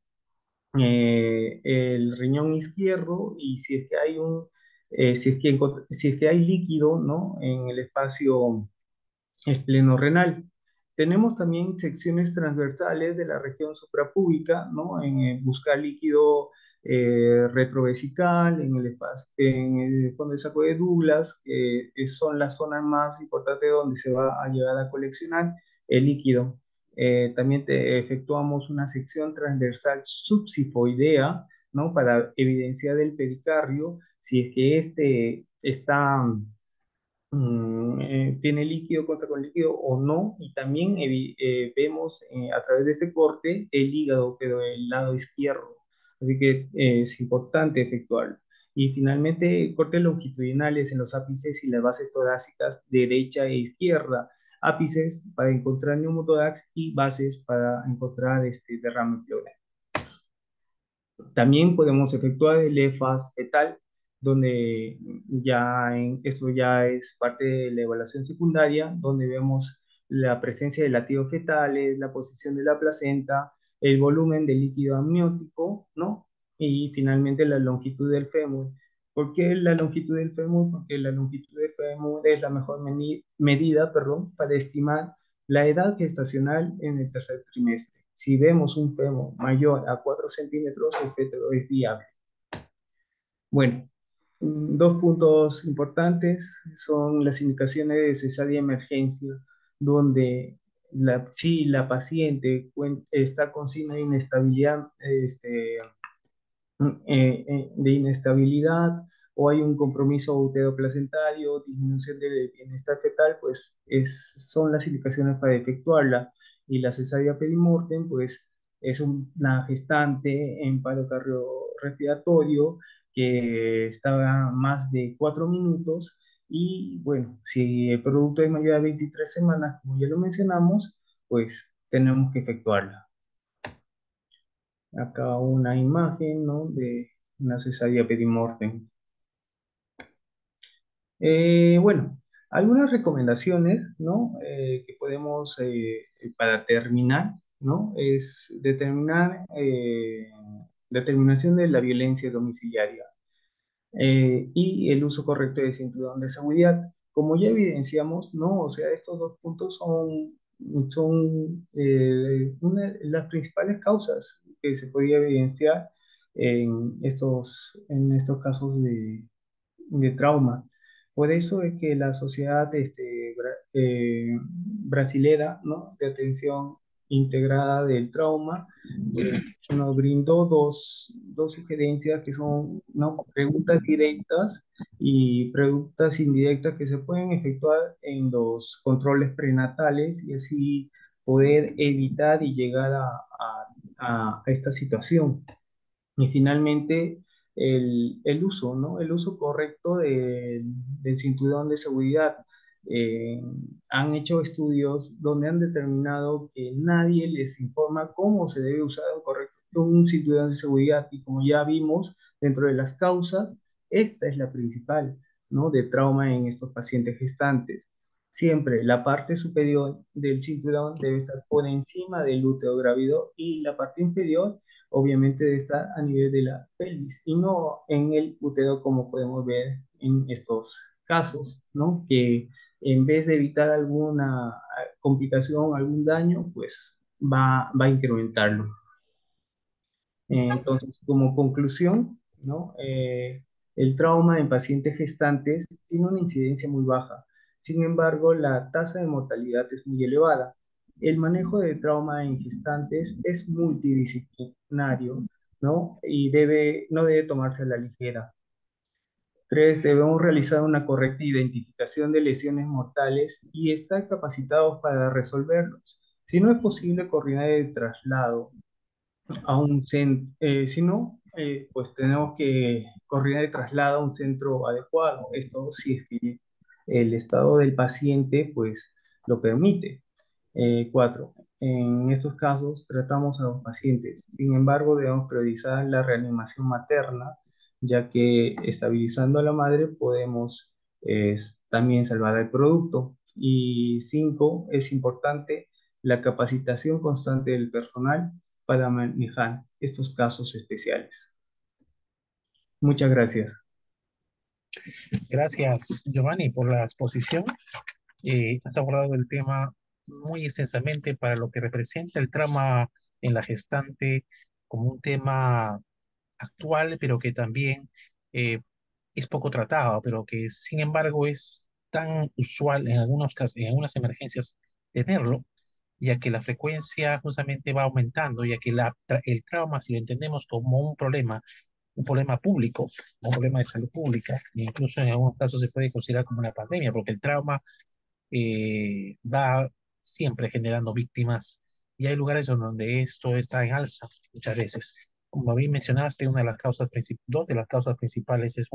el riñón izquierdo, y si es que hay si es que hay líquido, ¿no?, en el espacio esplenorrenal. Tenemos también secciones transversales de la región suprapúbica, ¿no?, en buscar líquido retrovesical, en el fondo de saco de Douglas, que son las zonas más importantes donde se va a llegar a coleccionar el líquido. También efectuamos una sección transversal subsifoidea, ¿no?, para evidenciar el pericardio, si es que este está tiene líquido, consta con líquido o no, y también vemos a través de este corte el hígado, pero del lado izquierdo. Así que es importante efectuarlo. Y finalmente, cortes longitudinales en los ápices y las bases torácicas derecha e izquierda. Ápices para encontrar neumotórax y bases para encontrar este derrame pleural. También podemos efectuar el EFAS fetal, donde eso ya es parte de la evaluación secundaria, donde vemos la presencia de latidos fetales, la posición de la placenta, el volumen de líquido amniótico, ¿no? Y finalmente la longitud del fémur. ¿Por qué la longitud del fémur? Porque la longitud del fémur es la mejor medida, perdón, para estimar la edad gestacional en el tercer trimestre. Si vemos un fémur mayor a 4 centímetros, el feto es viable. Bueno, dos puntos importantes son las indicaciones de cesárea de emergencia, donde si la paciente está con signo de inestabilidad, de inestabilidad o hay un compromiso uteroplacentario, disminución del bienestar fetal, pues son las indicaciones para efectuarla. Y la cesárea pedimortem, pues es una gestante en paro cardiorrespiratorio que estaba más de 4 minutos y bueno, si el producto es mayor a 23 semanas, como ya lo mencionamos, pues tenemos que efectuarla. Acá una imagen, ¿no? De una cesárea pedimortem. Bueno, algunas recomendaciones, ¿no? Que podemos, para terminar, ¿no? Es determinación de la violencia domiciliaria y el uso correcto de cinturón de seguridad. Como ya evidenciamos, ¿no? O sea, estos dos puntos son las principales causas que se podía evidenciar en estos casos de trauma. Por eso es que la sociedad brasilera, ¿no? De atención integrada del trauma, pues nos brindó dos sugerencias que son, ¿no? Preguntas directas y preguntas indirectas que se pueden efectuar en los controles prenatales y así poder evitar y llegar a esta situación. Y finalmente, el uso, ¿no? El uso correcto del cinturón de seguridad. Eh, Han hecho estudios donde han determinado que nadie les informa cómo se debe usar un cinturón de seguridad. Y como ya vimos, dentro de las causas, esta es la principal, ¿no? De trauma en estos pacientes gestantes. Siempre la parte superior del cinturón debe estar por encima del útero grávido y la parte inferior obviamente debe estar a nivel de la pelvis y no en el útero como podemos ver en estos casos, ¿no? Que en vez de evitar alguna complicación, algún daño, pues va a incrementarlo. Entonces, como conclusión, ¿no? El trauma en pacientes gestantes tiene una incidencia muy baja. Sin embargo, la tasa de mortalidad es muy elevada. El manejo de trauma en gestantes es multidisciplinario, ¿no? Y no debe tomarse a la ligera. Tres, debemos realizar una correcta identificación de lesiones mortales y estar capacitados para resolverlos. Si no es posible coordinar el traslado a un centro, si no, pues tenemos que coordinar el traslado a un centro adecuado. Esto si es que el estado del paciente, pues, lo permite. Cuatro, en estos casos tratamos a los pacientes. Sin embargo, debemos priorizar la reanimación materna, ya que estabilizando a la madre podemos también salvar el producto. Y cinco, es importante la capacitación constante del personal para manejar estos casos especiales. Muchas gracias. Gracias, Giovanni, por la exposición. Has abordado el tema muy extensamente para lo que representa el trauma en la gestante como un tema actual, pero que también eh, es poco tratado, pero que sin embargo es tan usual en algunos casos, en algunas emergencias tenerlo, ya que la frecuencia justamente va aumentando, ya que el trauma, si lo entendemos como un problema público, un problema de salud pública, e incluso en algunos casos se puede considerar como una pandemia, porque el trauma va siempre generando víctimas y hay lugares donde esto está en alza muchas veces. Como bien mencionaste, dos de las causas principales es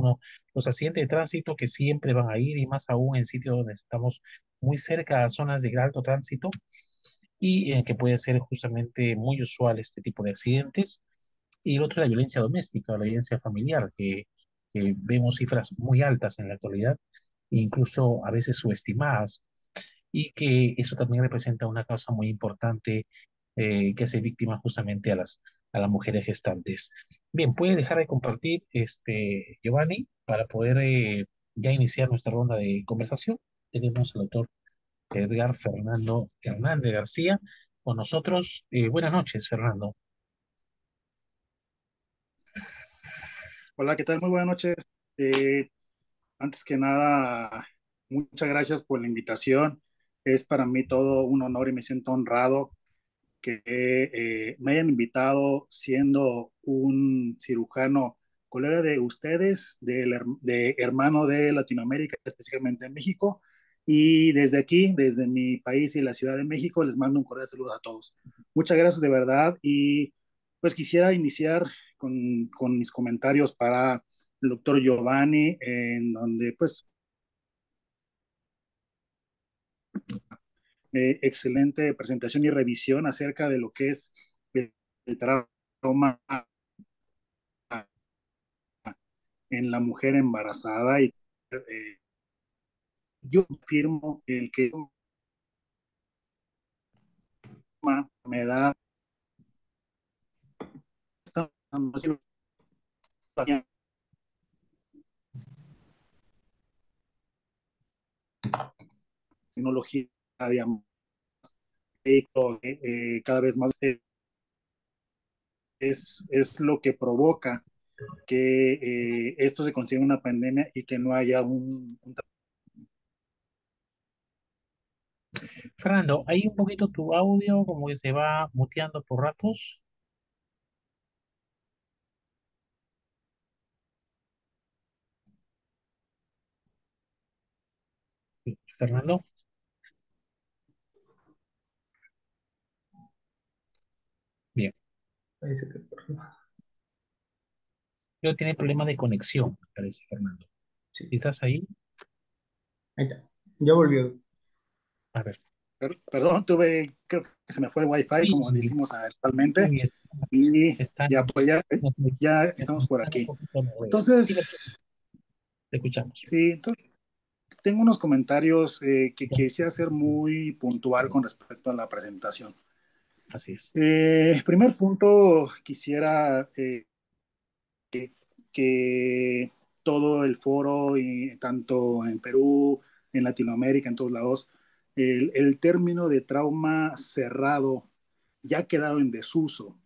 los accidentes de tránsito que siempre van a ir y más aún en sitios donde estamos muy cerca a zonas de alto tránsito y que puede ser justamente muy usual este tipo de accidentes. Y el otro es la violencia doméstica, la violencia familiar, que vemos cifras muy altas en la actualidad, incluso a veces subestimadas y que eso también representa una causa muy importante que hace víctima justamente a las mujeres gestantes. Bien, puede dejar de compartir Giovanni para poder ya iniciar nuestra ronda de conversación. Tenemos al doctor Edgar Fernando Hernández García con nosotros. Buenas noches, Fernando. Hola, ¿qué tal? Muy buenas noches. Eh, Antes que nada, muchas gracias por la invitación. Es para mí todo un honor y me siento honrado que me hayan invitado siendo un cirujano, colega de ustedes, de hermano de Latinoamérica, específicamente en México. Y desde aquí, desde mi país y la Ciudad de México, les mando un cordial saludo a todos. Muchas gracias de verdad. Y pues quisiera iniciar con mis comentarios para el doctor Giovanni, en donde pues excelente presentación y revisión acerca de lo que es el trauma en la mujer embarazada y yo afirmo el que me da esta tecnología cada vez más es lo que provoca que esto se consiga una pandemia y que no haya un Fernando, ahí un poquito tu audio como que se va muteando por ratos. Sí, Fernando, bien. Parece que Yo tiene problema de conexión, me parece, Fernando. sí, Si estás ahí, ahí está. Ya volvió. a ver. perdón, creo que se me fue el wifi, como Sí, decimos actualmente, sí, y están, ya, pues ya, nos, ya nos estamos por están un aquí. poquito noruegos. Dime, Entonces, te escuchamos. sí, entonces tengo unos comentarios que Ya, quisiera ser muy puntual con respecto a la presentación. así es. Primer punto, quisiera que todo el foro, y tanto en Perú, en Latinoamérica, en todos lados, el término de trauma cerrado ya ha quedado en desuso.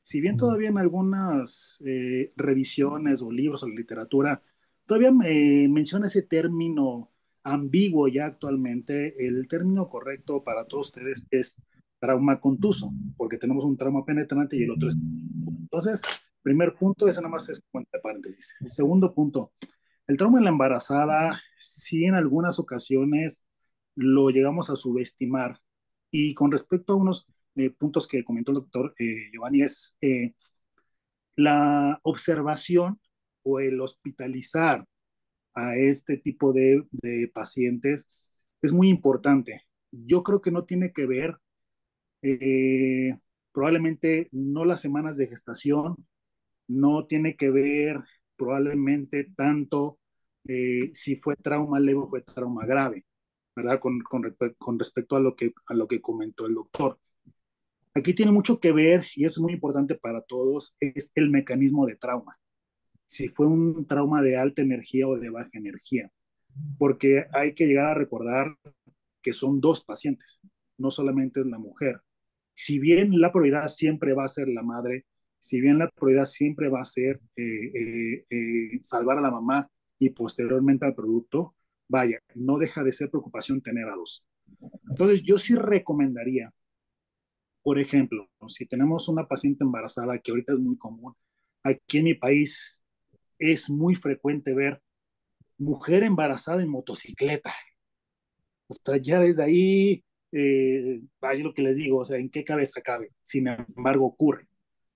Si bien Mm. todavía en algunas revisiones o libros o literatura, todavía me menciona ese término ambiguo ya actualmente, el término correcto para todos ustedes es trauma contuso, porque tenemos un trauma penetrante y el otro es. Entonces, primer punto, ese nada más es como entre paréntesis. El segundo punto, el trauma en la embarazada, sí en algunas ocasiones lo llegamos a subestimar. Y con respecto a unos puntos que comentó el doctor Giovanni, es la observación o el hospitalizar a este tipo de pacientes es muy importante. Yo creo que no tiene que ver, eh, probablemente no las semanas de gestación, no tiene que ver probablemente tanto si fue trauma leve o fue trauma grave, ¿verdad? Con respecto a lo que comentó el doctor. Aquí tiene mucho que ver, y es muy importante para todos, es el mecanismo de trauma. Si fue un trauma de alta energía o de baja energía, porque hay que llegar a recordar que son dos pacientes, no solamente es la mujer. Si bien la prioridad siempre va a ser la madre, si bien la prioridad siempre va a ser salvar a la mamá y posteriormente al producto, vaya, no deja de ser preocupación tener a dos. Entonces, yo sí recomendaría, por ejemplo, si tenemos una paciente embarazada, que ahorita es muy común, aquí en mi país es muy frecuente ver mujer embarazada en motocicleta. O sea, ya desde ahí, ahí lo que les digo, o sea, ¿en qué cabeza cabe? Sin embargo, ocurre.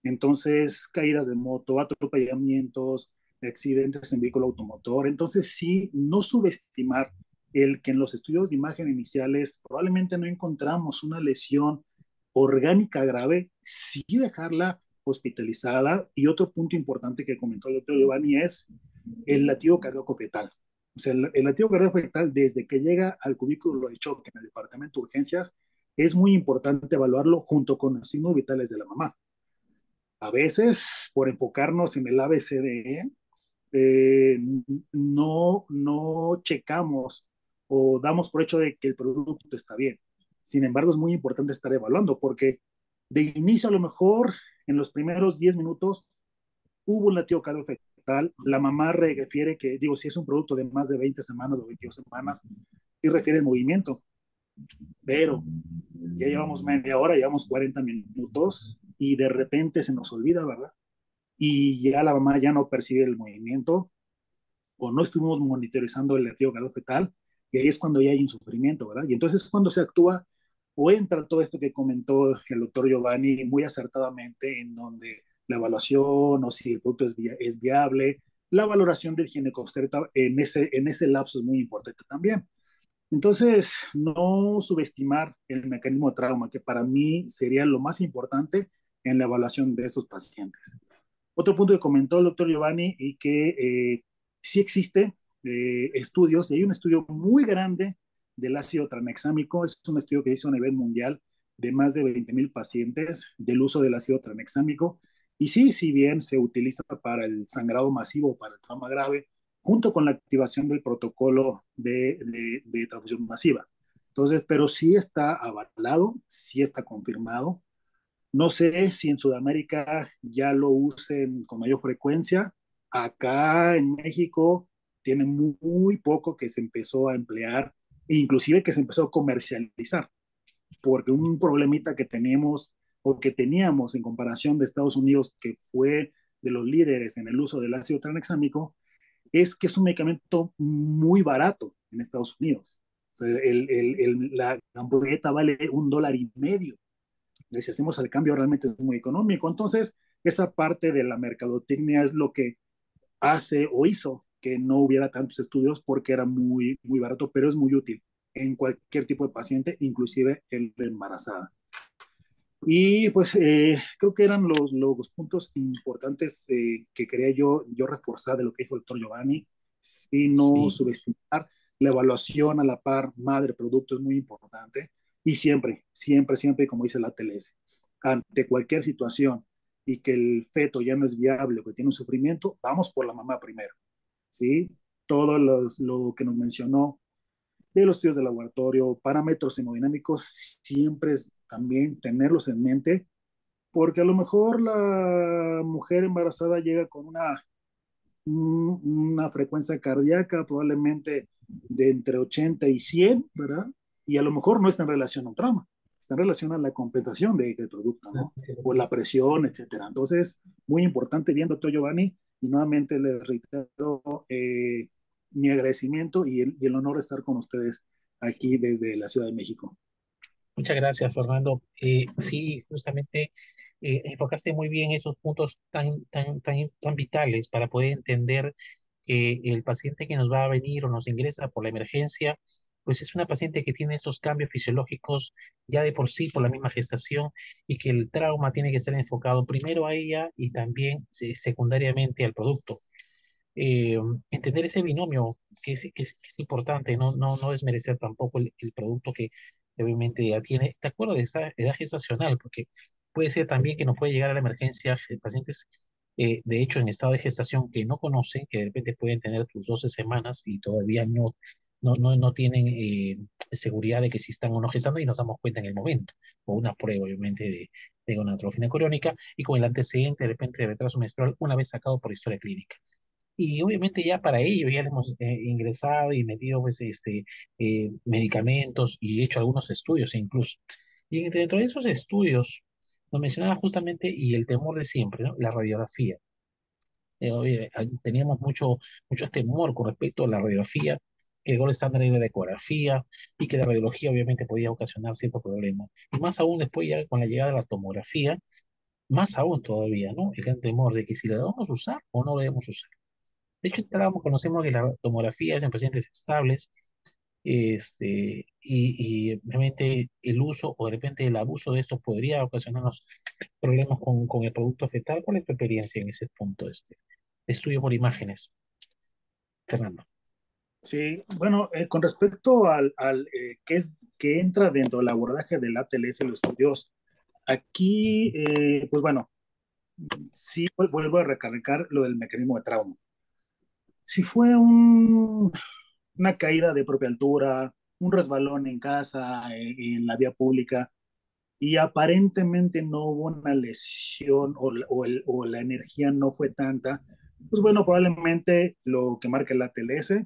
Entonces, caídas de moto, atropellamientos, accidentes en vehículo automotor. Entonces, sí, no subestimar el que en los estudios de imagen iniciales probablemente no encontramos una lesión orgánica grave, sí dejarla hospitalizada. Y otro punto importante que comentó el doctor Giovanni es el latido cardíaco fetal. O sea, el latido cardíaco fetal, desde que llega al cubículo de choque en el departamento de urgencias, es muy importante evaluarlo junto con los signos vitales de la mamá. A veces, por enfocarnos en el ABCDE, no checamos o damos por hecho de que el producto está bien. Sin embargo, es muy importante estar evaluando porque de inicio a lo mejor en los primeros 10 minutos hubo un latido fetal. La mamá refiere que, digo, si es un producto de más de 20 semanas o 22 semanas, sí refiere el movimiento, pero ya llevamos media hora, llevamos 40 minutos y de repente se nos olvida, ¿verdad? Y ya la mamá ya no percibe el movimiento o no estuvimos monitorizando el latido fetal y ahí es cuando ya hay un sufrimiento, ¿verdad? Y entonces es cuando se actúa o entra todo esto que comentó el doctor Giovanni muy acertadamente, en donde la evaluación o si el producto es viable, la valoración del ginecobstetra en ese lapso es muy importante también. Entonces, no subestimar el mecanismo de trauma, que para mí sería lo más importante en la evaluación de estos pacientes. Otro punto que comentó el doctor Giovanni y que sí existe estudios, y hay un estudio muy grande del ácido tranexámico, es un estudio que hizo a nivel mundial de más de 20,000 pacientes del uso del ácido tranexámico, y sí, si bien se utiliza para el sangrado masivo, para el trauma grave, junto con la activación del protocolo de transfusión masiva. Entonces, pero sí está avalado, sí está confirmado. No sé si en Sudamérica ya lo usen con mayor frecuencia. Acá en México tiene muy poco que se empezó a emplear, e inclusive que se empezó a comercializar, porque un problemita que tenemos o que teníamos en comparación de Estados Unidos, que fue de los líderes en el uso del ácido tranexámico, es que es un medicamento muy barato en Estados Unidos. O sea, la ampolleta vale $1.50. Si hacemos el cambio realmente es muy económico. Entonces, esa parte de la mercadotecnia es lo que hace o hizo que no hubiera tantos estudios porque era muy barato, pero es muy útil en cualquier tipo de paciente, inclusive en la embarazada. Y pues creo que eran los puntos importantes que quería yo reforzar de lo que dijo el doctor Giovanni, sino Sí, subestimar la evaluación a la par madre-producto es muy importante y siempre, como dice la TLS, ante cualquier situación y que el feto ya no es viable o que tiene un sufrimiento, vamos por la mamá primero, ¿sí? Todo lo que nos mencionó de los estudios de laboratorio, parámetros hemodinámicos, siempre es también tenerlos en mente, porque a lo mejor la mujer embarazada llega con una frecuencia cardíaca probablemente de entre 80 y 100, ¿verdad? Y a lo mejor no está en relación a un trauma, está en relación a la compensación del producto, ¿no? O la presión, etcétera. Entonces, muy importante, bien, doctor Giovanni, y nuevamente les reitero mi agradecimiento y el honor de estar con ustedes aquí desde la Ciudad de México. muchas gracias, Fernando. Sí, justamente enfocaste muy bien esos puntos tan vitales para poder entender que el paciente que nos va a venir o nos ingresa por la emergencia, pues es una paciente que tiene estos cambios fisiológicos ya de por sí por la misma gestación y que el trauma tiene que ser enfocado primero a ella y también secundariamente al producto. eh, Entender ese binomio que es importante, no desmerecer tampoco el producto que obviamente ya tiene, de acuerdo de esta edad gestacional, porque puede ser también que nos puede llegar a la emergencia pacientes, de hecho, en estado de gestación que no conocen, que de repente pueden tener tus 12 semanas y todavía no tienen seguridad de que si están o no gestando y nos damos cuenta en el momento, o una prueba, obviamente, de gonadotrofina coriónica y con el antecedente de repente de retraso menstrual una vez sacado por historia clínica. Y obviamente ya para ello ya le hemos ingresado y metido pues, medicamentos y hecho algunos estudios incluso. Y dentro de esos estudios nos mencionaba justamente y el temor de siempre, ¿no? La radiografía. Oye, teníamos mucho temor con respecto a la radiografía, que el gol estándar era la ecografía y que la radiología obviamente podía ocasionar ciertos problemas. Y más aún después ya con la llegada de la tomografía, más aún todavía, ¿no? El gran temor de que si la debemos usar o no la debemos usar. De hecho, entramos, conocemos que la tomografía es en pacientes estables, y obviamente el uso o de repente el abuso de esto podría ocasionarnos problemas con el producto fetal. ¿Cuál es tu experiencia en ese punto, estudio por imágenes, Fernando? Sí, bueno, con respecto que entra dentro del abordaje del ATLS y los estudios, aquí, pues bueno, sí vuelvo a recalcar lo del mecanismo de trauma. Si fue una caída de propia altura, un resbalón en casa, en la vía pública, y aparentemente no hubo una lesión o la energía no fue tanta, pues bueno, probablemente lo que marca el ATLS,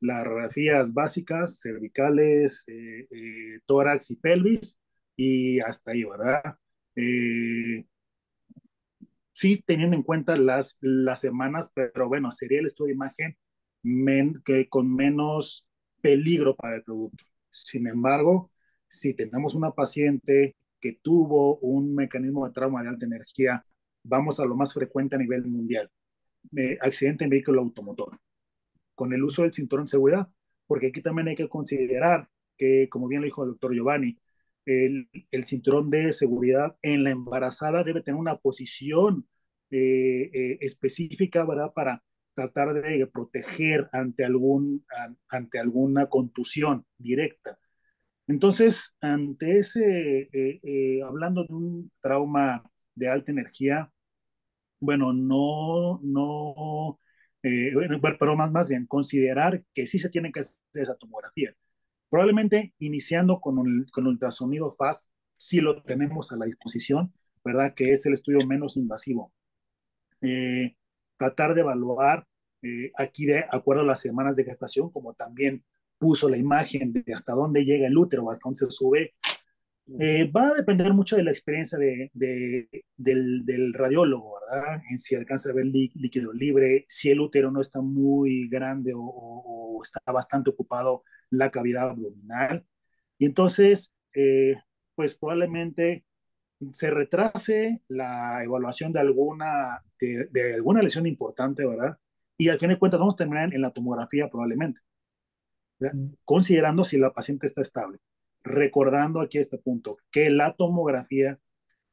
las radiografías básicas, cervicales, tórax y pelvis, y hasta ahí, ¿verdad? Eh, sí, teniendo en cuenta las semanas, pero bueno, sería el estudio de imagen que con menos peligro para el producto. Sin embargo, si tenemos una paciente que tuvo un mecanismo de trauma de alta energía, vamos a lo más frecuente a nivel mundial, accidente en vehículo automotor con el uso del cinturón de seguridad, porque aquí también hay que considerar que, como bien lo dijo el doctor Giovanni, el cinturón de seguridad en la embarazada debe tener una posición específica, ¿verdad? Para tratar de proteger ante alguna contusión directa. Entonces, ante hablando de un trauma de alta energía, bueno, bueno, pero más bien considerar que sí se tiene que hacer esa tomografía. Probablemente iniciando con ultrasonido FAST, sí lo tenemos a la disposición, ¿verdad? Que es el estudio menos invasivo. Eh, Tratar de evaluar aquí de acuerdo a las semanas de gestación, como también puso la imagen de hasta dónde llega el útero, hasta dónde se sube. Va a depender mucho de la experiencia del radiólogo, ¿verdad? En si alcanza a ver líquido libre, si el útero no está muy grande o está bastante ocupado la cavidad abdominal. Y entonces, pues probablemente se retrase la evaluación de alguna lesión importante, ¿verdad? Y al fin de cuentas vamos a terminar en la tomografía probablemente, ¿verdad? Considerando si la paciente está estable. Recordando aquí este punto, que la tomografía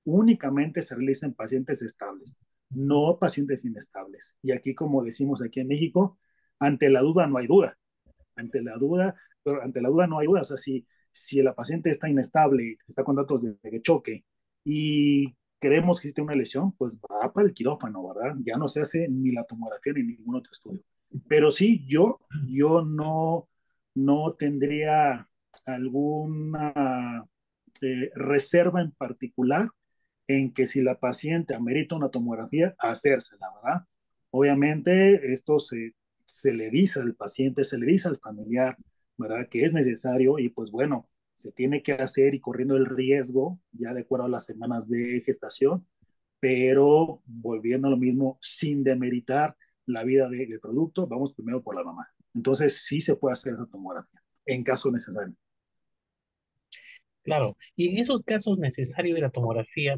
únicamente se realiza en pacientes estables, no pacientes inestables. Y aquí, como decimos aquí en México, ante la duda no hay duda. Ante la duda, pero ante la duda no hay duda. O sea, si la paciente está inestable, está con datos de choque y creemos que existe una lesión, pues va para el quirófano, ¿verdad? Ya no se hace ni la tomografía ni ningún otro estudio. Pero sí, yo no tendría alguna reserva en particular en que si la paciente amerita una tomografía, hacérsela, ¿verdad? Obviamente esto se le dice al paciente, se le dice al familiar, ¿verdad? Que es necesario y pues bueno, se tiene que hacer y corriendo el riesgo ya de acuerdo a las semanas de gestación, pero volviendo a lo mismo, sin demeritar la vida del producto, vamos primero por la mamá. Entonces sí se puede hacer esa tomografía en caso necesario. Claro, y en esos casos necesarios de la tomografía,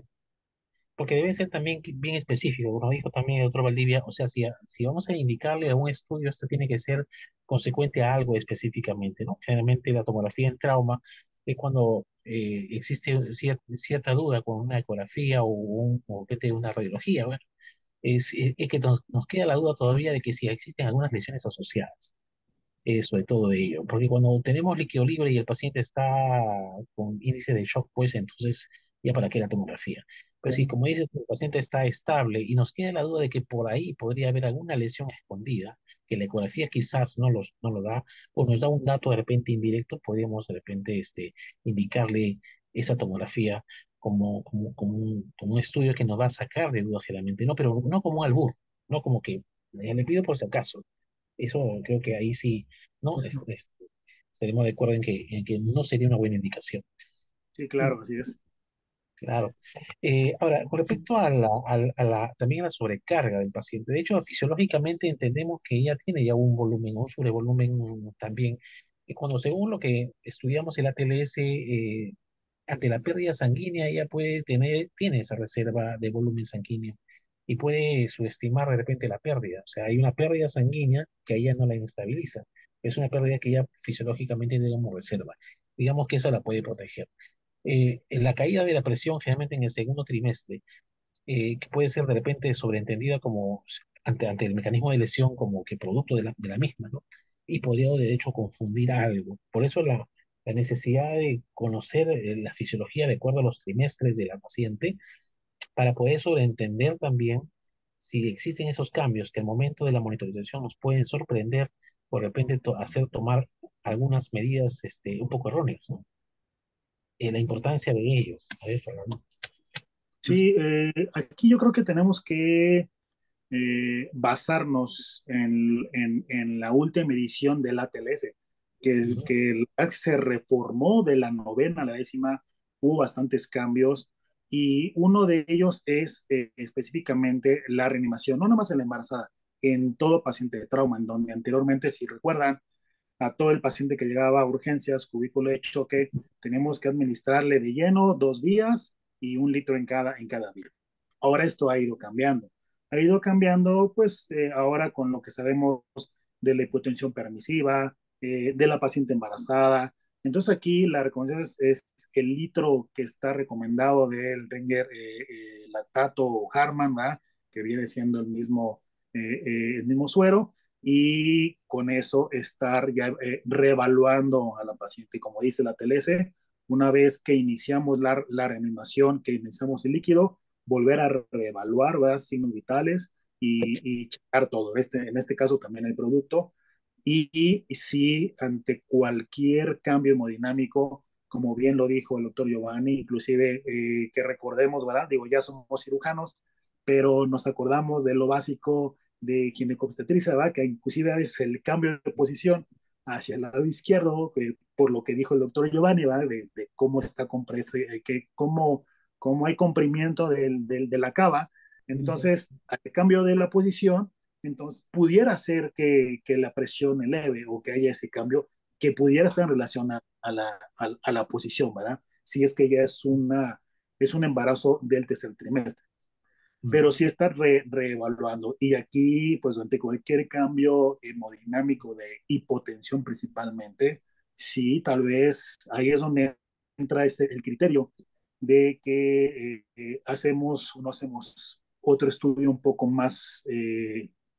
porque debe ser también bien específico, como dijo también el doctor Valdivia, o sea, si vamos a indicarle a un estudio, esto tiene que ser consecuente a algo específicamente, ¿no? Generalmente la tomografía en trauma es cuando existe cierta duda con una ecografía o que te una radiología, bueno, es que nos queda la duda todavía de que si existen algunas lesiones asociadas sobre todo ello, porque cuando tenemos líquido libre y el paciente está con índice de shock, pues entonces ya para qué la tomografía. Pero si, como dices, el paciente está estable y nos queda la duda de que por ahí podría haber alguna lesión escondida, que la ecografía quizás no lo da, o nos da un dato de repente indirecto, podríamos de repente indicarle esa tomografía como un estudio que nos va a sacar de dudas generalmente, no, pero no como un albur, no como que le pido por si acaso. Eso creo que ahí sí, ¿no? Estaremos de acuerdo en que no sería una buena indicación. Sí, claro, así es. Claro. Ahora, con respecto también a la sobrecarga del paciente, de hecho, fisiológicamente entendemos que ella tiene ya un volumen, un sobrevolumen también. Y cuando según lo que estudiamos el ATLS, ante la pérdida sanguínea, ella tiene esa reserva de volumen sanguíneo y puede subestimar de repente la pérdida. O sea, hay una pérdida sanguínea que a ella no la inestabiliza. Es una pérdida que ella fisiológicamente tiene como reserva. Digamos que eso la puede proteger. En la caída de la presión, generalmente en el segundo trimestre, que puede ser de repente sobreentendida como ante el mecanismo de lesión como que producto de la misma, ¿no? Y podría de hecho confundir algo. Por eso la necesidad de conocer la fisiología de acuerdo a los trimestres de la paciente para poder sobreentender también si existen esos cambios que al momento de la monitorización nos pueden sorprender o de repente hacer tomar algunas medidas un poco erróneas, ¿no? La importancia de ello. A ver, Fernando. Sí, aquí yo creo que tenemos que basarnos en la última edición del ATLS, Ujú, que el LAC se reformó de la novena a la décima, hubo bastantes cambios y uno de ellos es específicamente la reanimación, no nomás en la embarazada, en todo paciente de trauma, en donde anteriormente, si recuerdan, a todo el paciente que llegaba a urgencias, cubículo de choque, tenemos que administrarle de lleno 2 vías y 1 litro en cada vía. Ahora esto ha ido cambiando pues ahora con lo que sabemos de la hipotensión permisiva, de la paciente embarazada. Entonces aquí la recomendación es el litro que está recomendado del Ringer lactato o Harman, ¿verdad? Que viene siendo el mismo suero, y con eso estar ya reevaluando a la paciente. Como dice la TLS, una vez que iniciamos la reanimación, que iniciamos el líquido, volver a reevaluar, ¿verdad? Signos vitales y checar todo. En este caso también el producto. Y si ante cualquier cambio hemodinámico, como bien lo dijo el doctor Giovanni, inclusive que recordemos, ¿verdad? Digo, ya somos cirujanos, pero nos acordamos de lo básico de ginecobstetricia, ¿verdad? Que inclusive es el cambio de posición hacia el lado izquierdo, por lo que dijo el doctor Giovanni, ¿verdad? De cómo está compresa, cómo hay comprimiento de la cava. ujú, Entonces, al cambio de la posición, entonces pudiera ser que la presión eleve o que haya ese cambio que pudiera estar en relación a la posición, ¿verdad? Si es que ya es un embarazo del tercer trimestre, pero ujú. sí está reevaluando. Y aquí, pues, ante cualquier cambio hemodinámico de hipotensión principalmente, sí, tal vez ahí es donde entra el criterio de que hacemos o no hacemos otro estudio un poco más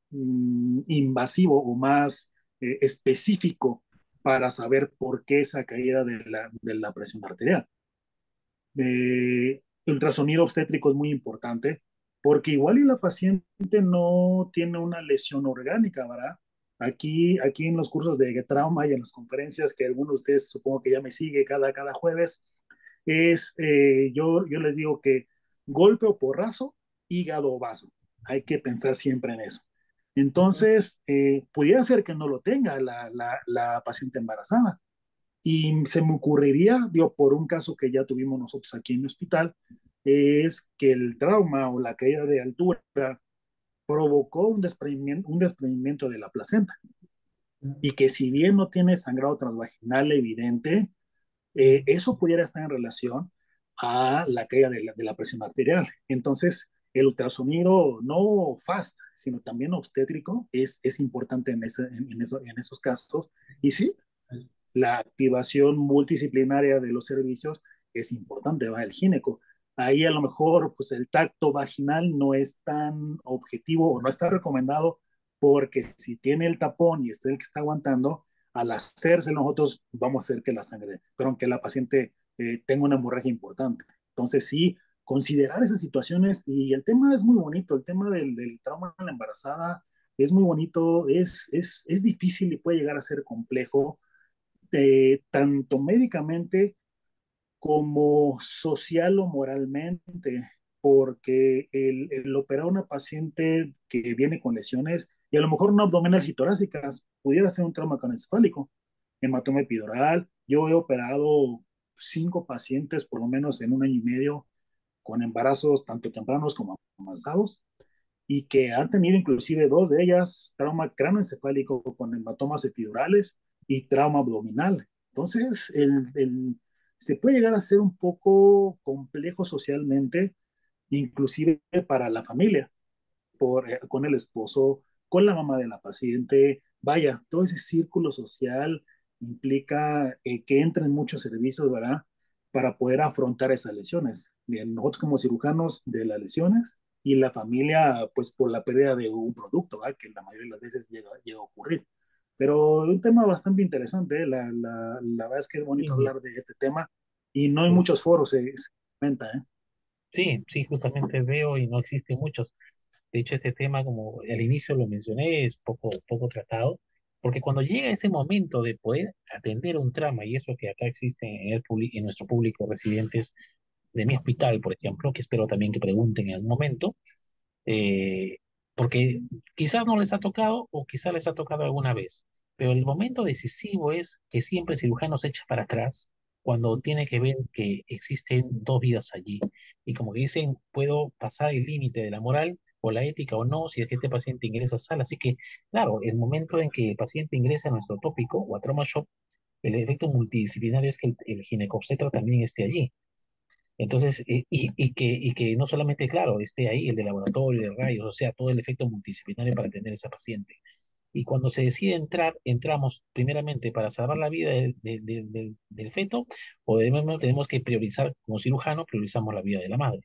invasivo o más específico para saber por qué esa caída de la presión arterial. Ultrasonido obstétrico es muy importante porque igual y la paciente no tiene una lesión orgánica, ¿verdad? Aquí en los cursos de trauma y en las conferencias que algunos de ustedes supongo que ya me sigue cada jueves, yo les digo que golpe o porrazo, hígado o vaso. Hay que pensar siempre en eso. Entonces, pudiera ser que no lo tenga la paciente embarazada, y se me ocurriría, digo, por un caso que ya tuvimos nosotros aquí en el hospital, es que el trauma o la caída de altura provocó un desprendimiento de la placenta y que si bien no tiene sangrado transvaginal evidente, eso pudiera estar en relación a la caída de la presión arterial. Entonces, el ultrasonido no fast, sino también obstétrico es importante en esos casos. Y sí, la activación multidisciplinaria de los servicios es importante, va el gineco. Ahí a lo mejor pues el tacto vaginal no es tan objetivo o no está recomendado porque si tiene el tapón y es el que está aguantando, al hacerse nosotros vamos a hacer que la sangre, pero que la paciente tenga una hemorragia importante. Entonces sí, considerar esas situaciones, y el tema es muy bonito, el tema del trauma en la embarazada es muy bonito, es difícil y puede llegar a ser complejo, tanto médicamente como social o moralmente, porque el operar a una paciente que viene con lesiones, y a lo mejor no abdominales y torácicas, pudiera ser un trauma craneoencefálico, hematoma epidural. Yo he operado 5 pacientes, por lo menos en un año y medio, con embarazos tanto tempranos como avanzados, y que han tenido inclusive 2 de ellas trauma cráneoencefálico con hematomas epidurales y trauma abdominal. Entonces, se puede llegar a ser un poco complejo socialmente, inclusive para la familia, con el esposo, con la mamá de la paciente. Vaya, todo ese círculo social implica que entren muchos servicios, ¿verdad? Para poder afrontar esas lesiones. Bien, nosotros como cirujanos de las lesiones y la familia, pues por la pérdida de un producto, ¿verdad? Que la mayoría de las veces llega a ocurrir. Pero un tema bastante interesante, ¿eh? La verdad es que es bonito Sí, hablar de este tema y no hay por muchos foros, se comenta, ¿eh? Sí, sí, justamente veo y no existen muchos. De hecho, este tema, como al inicio lo mencioné, es poco tratado, porque cuando llega ese momento de poder atender un trama, y eso que acá existe en nuestro público, residentes de mi hospital, por ejemplo, que espero también que pregunten en algún momento, eh, porque quizás no les ha tocado o quizás les ha tocado alguna vez, pero el momento decisivo es que siempre el cirujano se echa para atrás cuando tiene que ver que existen dos vidas allí. Y como que dicen, puedo pasar el límite de la moral o la ética o no si es que este paciente ingresa a sala. Así que, claro, el momento en que el paciente ingresa a nuestro tópico o a trauma shop, el efecto multidisciplinario es que el ginecobstetra también esté allí. Entonces, y que no solamente, claro, esté ahí el de laboratorio, de rayos, o sea, todo el efecto multidisciplinario para atender a esa paciente. Y cuando se decide entrar, entramos primeramente para salvar la vida del feto, o tenemos que priorizar, como cirujano, priorizamos la vida de la madre.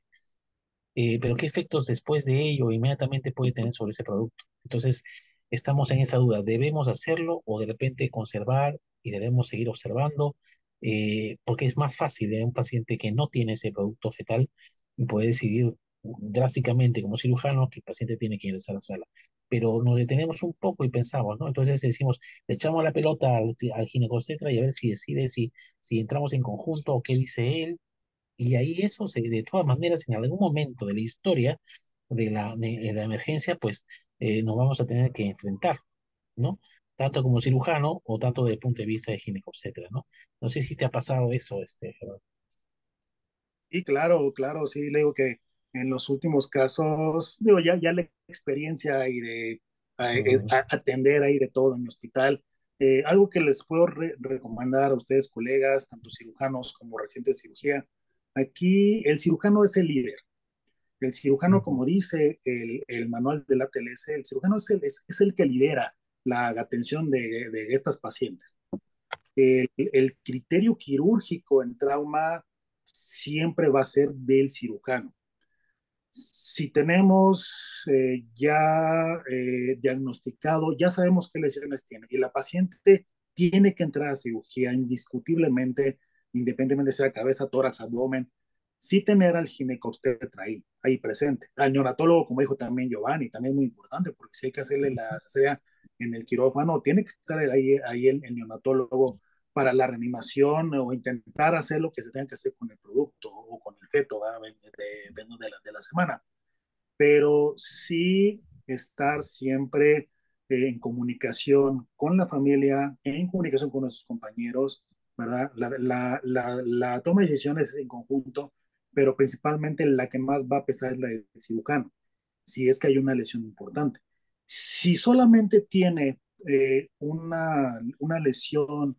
Pero ¿qué efectos después de ello inmediatamente puede tener sobre ese producto? Entonces, estamos en esa duda, ¿debemos hacerlo o de repente conservar y debemos seguir observando? Porque es más fácil de un paciente que no tiene ese producto fetal y puede decidir drásticamente como cirujano que el paciente tiene que ingresar a la sala. Pero nos detenemos un poco y pensamos, ¿no? Entonces decimos, le echamos la pelota al ginecobstetra y a ver si decide si entramos en conjunto o qué dice él y ahí eso, de todas maneras, en algún momento de la historia de la emergencia, pues nos vamos a tener que enfrentar, ¿no? Tanto como cirujano o tanto desde el punto de vista de ginecobstetra, ¿no? No sé si te ha pasado eso, Gerardo. Y claro, claro, sí, le digo que en los últimos casos, digo, ya la experiencia y de Mm, atender ahí de todo en mi hospital, algo que les puedo recomendar a ustedes, colegas, tanto cirujanos como residentes de cirugía, aquí el cirujano es el líder. El cirujano, ujú, como dice el manual de la TLS, el cirujano es el que lidera la atención de estas pacientes. El criterio quirúrgico en trauma siempre va a ser del cirujano. Si tenemos ya diagnosticado, ya sabemos qué lesiones tiene y la paciente tiene que entrar a cirugía indiscutiblemente, independientemente sea cabeza, tórax, abdomen, sí tener al ginecobstetra ahí presente. Al neonatólogo, como dijo también Giovanni, también es muy importante porque si hay que hacerle la cesárea en el quirófano, tiene que estar ahí el neonatólogo para la reanimación o intentar hacer lo que se tenga que hacer con el producto o con el feto, dependiendo de la semana. Pero sí estar siempre en comunicación con la familia, en comunicación con nuestros compañeros, ¿verdad? La toma de decisiones es en conjunto, pero principalmente la que más va a pesar es la del cirujano, si es que hay una lesión importante. Si solamente tiene una lesión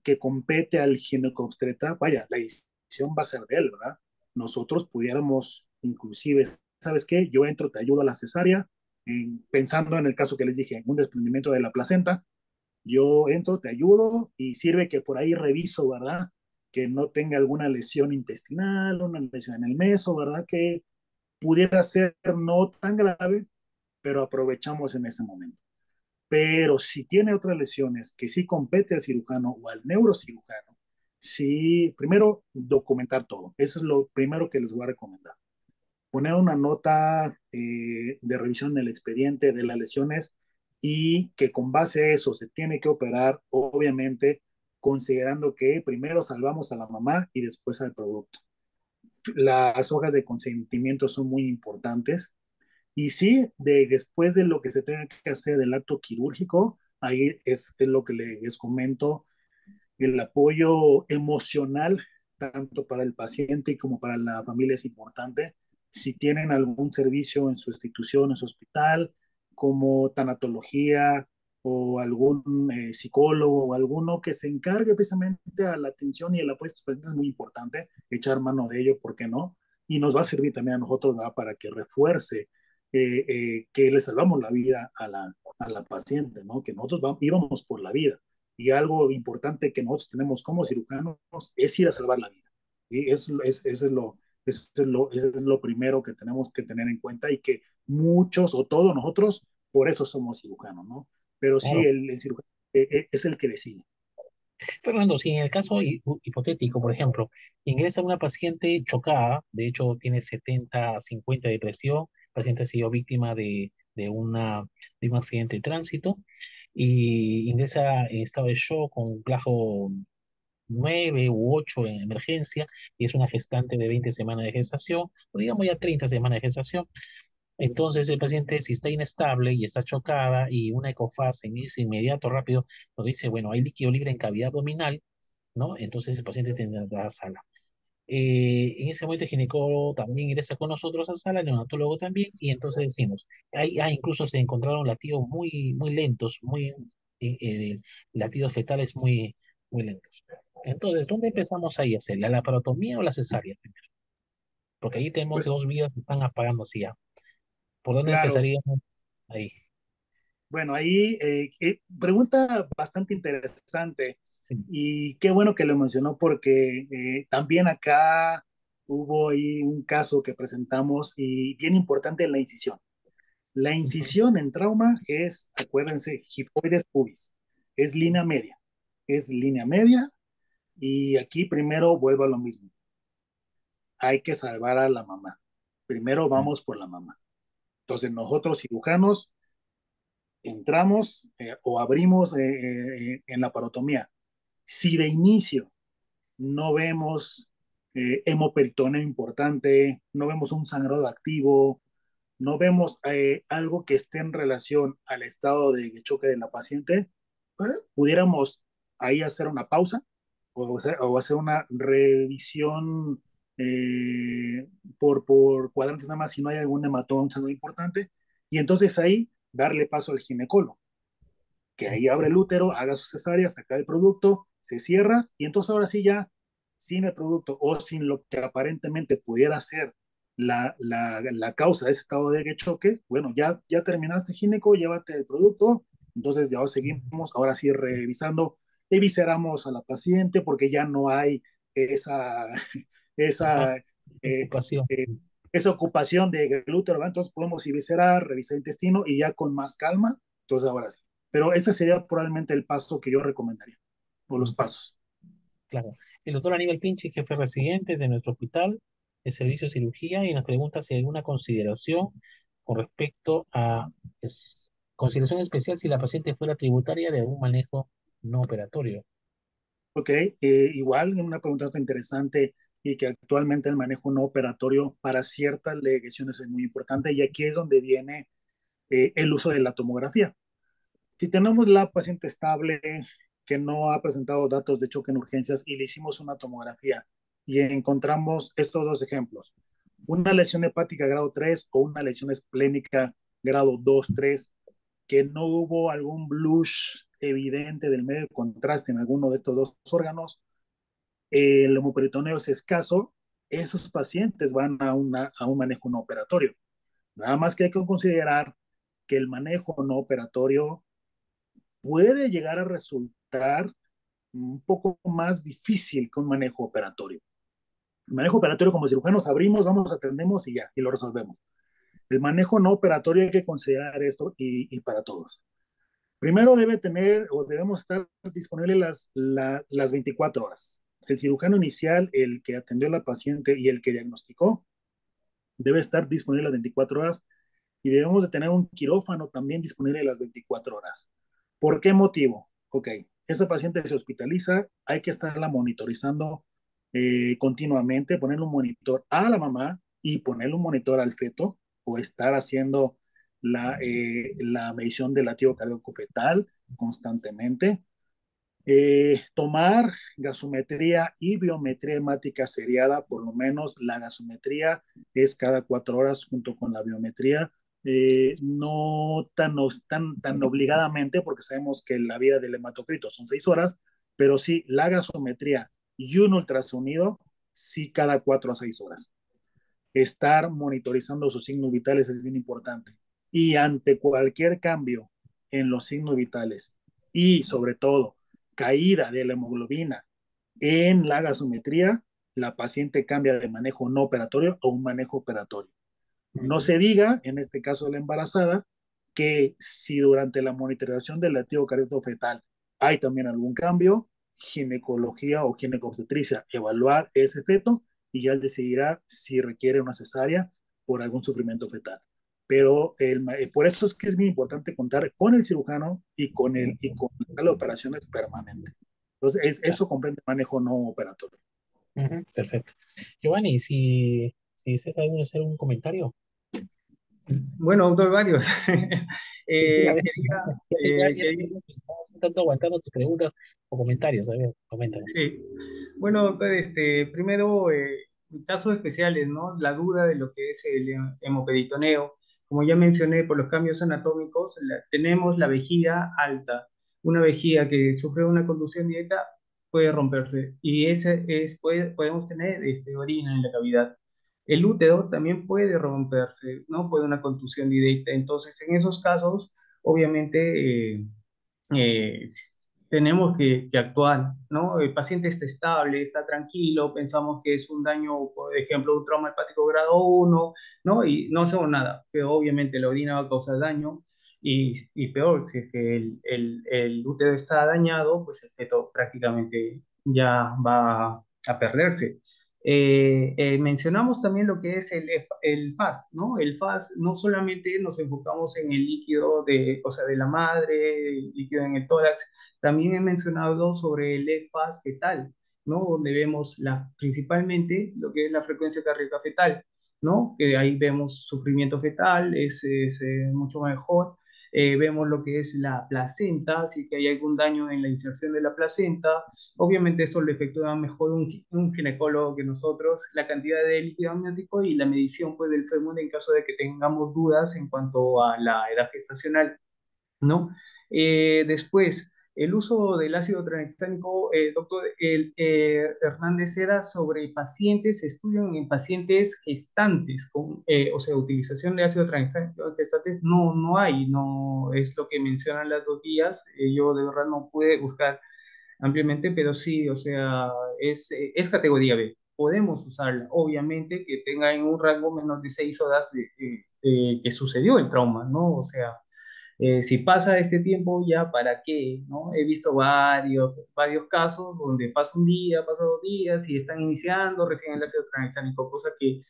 que compete al ginecobstetra, vaya, la decisión va a ser de él, ¿verdad? Nosotros pudiéramos, inclusive, ¿sabes qué? Yo entro, te ayudo a la cesárea, pensando en el caso que les dije, un desprendimiento de la placenta, yo entro, te ayudo y sirve que por ahí reviso, ¿verdad? Que no tenga alguna lesión intestinal, una lesión en el meso, ¿verdad? Que pudiera ser no tan grave, pero aprovechamos en ese momento. Pero si tiene otras lesiones que sí compete al cirujano o al neurocirujano, sí, primero documentar todo. Eso es lo primero que les voy a recomendar. Poner una nota de revisión del expediente de las lesiones y que con base a eso se tiene que operar, obviamente, considerando que primero salvamos a la mamá y después al producto. Las hojas de consentimiento son muy importantes y sí, después de lo que se tenga que hacer del acto quirúrgico, ahí es lo que les comento, el apoyo emocional, tanto para el paciente como para la familia, es importante. Si tienen algún servicio en su institución, en su hospital, como tanatología o algún psicólogo o alguno que se encargue precisamente a la atención y el apoyo a estos pacientes, es muy importante echar mano de ello, ¿por qué no? Y nos va a servir también a nosotros, ¿verdad? Para que refuerce que le salvamos la vida a la paciente, ¿no? Que nosotros íbamos por la vida y algo importante que nosotros tenemos como cirujanos es ir a salvar la vida. Y eso es lo primero que tenemos que tener en cuenta y que muchos o todos nosotros, por eso somos cirujanos, ¿no? Pero sí, claro. el cirujano es el que decide. Fernando, si en el caso hipotético, por ejemplo, ingresa una paciente chocada, de hecho tiene 70-50 de presión, el paciente ha sido víctima de un accidente de tránsito y ingresa en estado de shock con plazo 9 u 8 en emergencia y es una gestante de 20 semanas de gestación, o digamos ya 30 semanas de gestación. Entonces el paciente, si está inestable y está chocada y una ecofase en ese inmediato rápido, nos dice, bueno, hay líquido libre en cavidad abdominal, ¿no? Entonces el paciente tendrá sala. En ese momento el ginecólogo también ingresa con nosotros a sala, el neonatólogo también, y entonces decimos, incluso se encontraron latidos muy lentos, latidos fetales muy lentos. Entonces, ¿dónde empezamos ahí a hacer? ¿La laparotomía o la cesárea primero? Porque ahí tenemos que Pues dos vidas que están apagándose ya. ¿Por dónde claro, empezaríamos ahí? bueno, ahí pregunta bastante interesante Sí. y qué bueno que lo mencionó porque también acá hubo ahí un caso que presentamos y bien importante la incisión. La Ujú. incisión en trauma es, acuérdense, hipoides pubis, es línea media, es línea media y aquí primero vuelvo a lo mismo, hay que salvar a la mamá. Primero vamos por la mamá. Entonces nosotros cirujanos entramos o abrimos en la parotomía. Si de inicio no vemos hemoperitoneo importante, no vemos un sangrado activo, no vemos algo que esté en relación al estado de choque de la paciente, pudiéramos ahí hacer una pausa o hacer una revisión por cuadrantes nada más si no hay algún hematoma, un sangrado importante, y entonces ahí darle paso al ginecólogo que ahí abre el útero, haga su cesárea, saca el producto, se cierra y entonces ahora sí ya sin el producto o sin lo que aparentemente pudiera ser la causa de ese estado de choque, bueno, ya terminaste gineco, llévate el producto, entonces ya seguimos, ahora sí revisando, evisceramos a la paciente porque ya no hay esa, Ajá, esa, eh, ocupación. eh, esa ocupación de glúteo, ¿verdad? Entonces podemos eviscerar, revisar el intestino y ya con más calma, entonces ahora sí. Pero ese sería probablemente el paso que yo recomendaría, o los pasos. Claro. El doctor Aníbal Pinchi, jefe residente de nuestro hospital de servicio de cirugía, y nos pregunta si hay alguna consideración con respecto a consideración especial si la paciente fuera tributaria de algún manejo no operatorio. Ok, igual una pregunta interesante y que actualmente el manejo no operatorio para ciertas lesiones es muy importante y aquí es donde viene el uso de la tomografía. Si tenemos la paciente estable que no ha presentado datos de choque en urgencias y le hicimos una tomografía y encontramos estos dos ejemplos, una lesión hepática grado 3 o una lesión esplénica grado 2, 3, que no hubo algún blush evidente del medio de contraste en alguno de estos dos órganos, el hemoperitoneo es escaso, esos pacientes van a un manejo no operatorio. Nada más que hay que considerar que el manejo no operatorio puede llegar a resultar un poco más difícil que un manejo operatorio. El manejo operatorio como cirujanos abrimos, vamos, atendemos y ya, y lo resolvemos. El manejo no operatorio hay que considerar esto y para todos. Primero debe tener o debemos estar disponibles las 24 horas. El cirujano inicial, el que atendió a la paciente y el que diagnosticó, debe estar disponible las 24 horas y debemos de tener un quirófano también disponible las 24 horas. ¿Por qué motivo? Ok, esa paciente se hospitaliza, hay que estarla monitorizando continuamente, ponerle un monitor a la mamá y ponerle un monitor al feto o estar haciendo la medición del latido cardíaco fetal constantemente. Tomar gasometría y biometría hemática seriada, por lo menos la gasometría es cada 4 horas junto con la biometría, no tan obligadamente porque sabemos que la vida del hematocrito son 6 horas, pero sí la gasometría y un ultrasonido sí cada 4 a 6 horas. Estar monitorizando sus signos vitales es bien importante. Y ante cualquier cambio en los signos vitales y sobre todo caída de la hemoglobina en la gasometría, la paciente cambia de manejo no operatorio a un manejo operatorio. No se diga, en este caso de la embarazada, que si durante la monitorización del latido cardíaco fetal hay también algún cambio, ginecología o ginecobstetricia evaluar ese feto y ya él decidirá si requiere una cesárea por algún sufrimiento fetal. Pero por eso es que es muy importante contar con el cirujano y con la sala de operaciones permanente. Entonces, Claro. eso comprende manejo no operatorio. Ujú, perfecto. Giovanni, si deseas hacer un comentario. Bueno, doctor varios. Sí, sí, a ver, Quería, ya te veo que estás un tanto aguantando tus preguntas o comentarios. A ver, coméntanos. sí. Bueno, doctor, primero, casos especiales, ¿no? La duda de lo que es el hemoperitoneo. Como ya mencioné, por los cambios anatómicos, tenemos la vejiga alta. Una vejiga que sufre una conducción directa puede romperse y podemos tener orina en la cavidad. El útero también puede romperse, ¿no? Puede una contusión directa. Entonces, en esos casos, obviamente, eh, tenemos que actuar, ¿no? El paciente está estable, está tranquilo, pensamos que es un daño, por ejemplo, un trauma hepático grado 1, ¿no? Y no hacemos nada, pero obviamente la orina va a causar daño y peor, si es que el útero está dañado, pues el feto prácticamente ya va a perderse. Mencionamos también lo que es el FAS, ¿no? El FAS no solamente nos enfocamos en el líquido o sea, de la madre, el líquido en el tórax, también he mencionado sobre el FAS fetal, ¿no? Donde vemos principalmente lo que es la frecuencia cardíaca fetal, ¿no? Que ahí vemos sufrimiento fetal, es mucho mejor. Vemos lo que es la placenta, si que hay algún daño en la inserción de la placenta. Obviamente eso lo efectúa mejor un ginecólogo que nosotros, la cantidad de líquido amniótico y la medición pues, del fémur en caso de que tengamos dudas en cuanto a la edad gestacional, ¿no? Después, el uso del ácido tranexámico, doctor Hernández, era sobre pacientes, estudian en pacientes gestantes, o sea, utilización de ácido tranexámico en gestantes no hay, no es lo que mencionan las 2 guías, yo de verdad no pude buscar ampliamente, pero sí, o sea, es categoría B. Podemos usarla, obviamente que tenga en un rango menos de 6 horas que sucedió el trauma, ¿no? O sea, si pasa este tiempo, ya para qué, ¿no? He visto varios casos donde pasa un día, pasa 2 días y están iniciando recién el ácido tranexámico, cosa que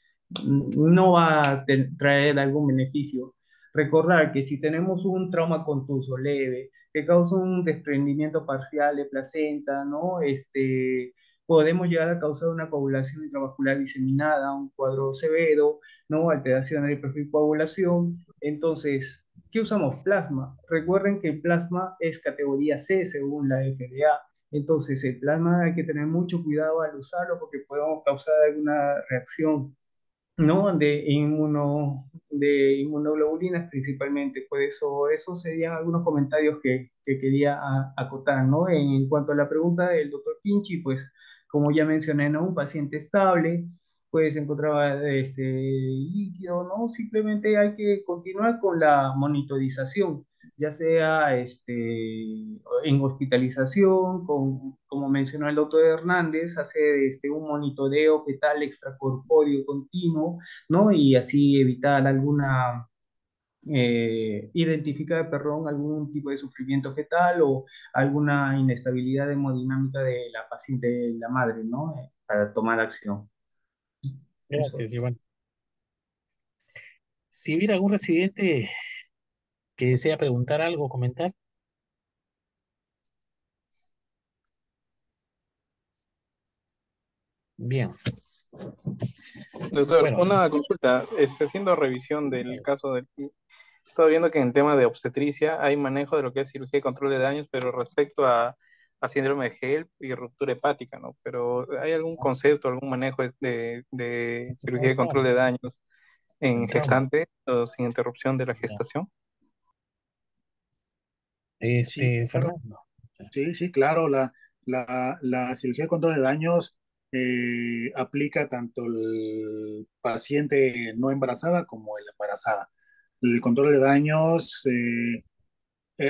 no va a traer algún beneficio. Recordar que si tenemos un trauma contuso leve que causa un desprendimiento parcial de placenta, ¿no? Podemos llegar a causar una coagulación intravascular diseminada, un cuadro severo, ¿no? Alteración del perfil coagulación. Entonces, ¿qué usamos? Plasma. Recuerden que el plasma es categoría C según la FDA. Entonces, el plasma hay que tener mucho cuidado al usarlo porque podemos causar alguna reacción, ¿no? De inmunoglobulinas principalmente. Por eso, esos serían algunos comentarios que quería acotar, ¿no? En cuanto a la pregunta del doctor Pinchi, pues, como ya mencioné, ¿no? Un paciente estable, puedes encontrar líquido, ¿no? Simplemente hay que continuar con la monitorización, ya sea en hospitalización, como mencionó el doctor Hernández, hacer un monitoreo fetal extracorpóreo continuo, ¿no? Y así evitar identificar, perdón, algún tipo de sufrimiento fetal o alguna inestabilidad hemodinámica de la paciente, la madre, ¿no? Para tomar acción. Eso. Gracias, Giovanni. Si hubiera algún residente que desea preguntar algo o comentar, bien. Doctor, Bueno, una consulta. Haciendo revisión del caso del... Estaba viendo que en el tema de obstetricia hay manejo de lo que es cirugía y control de daños, pero respecto a síndrome de HELP y ruptura hepática, ¿no? Pero ¿hay algún concepto, algún manejo de cirugía y control de daños en el trauma. gestante o sin interrupción de la Ya. gestación? Sí, claro. Fernando. Sí, sí, claro. La cirugía de control de daños aplica tanto el paciente no embarazada como el embarazada. El control de daños,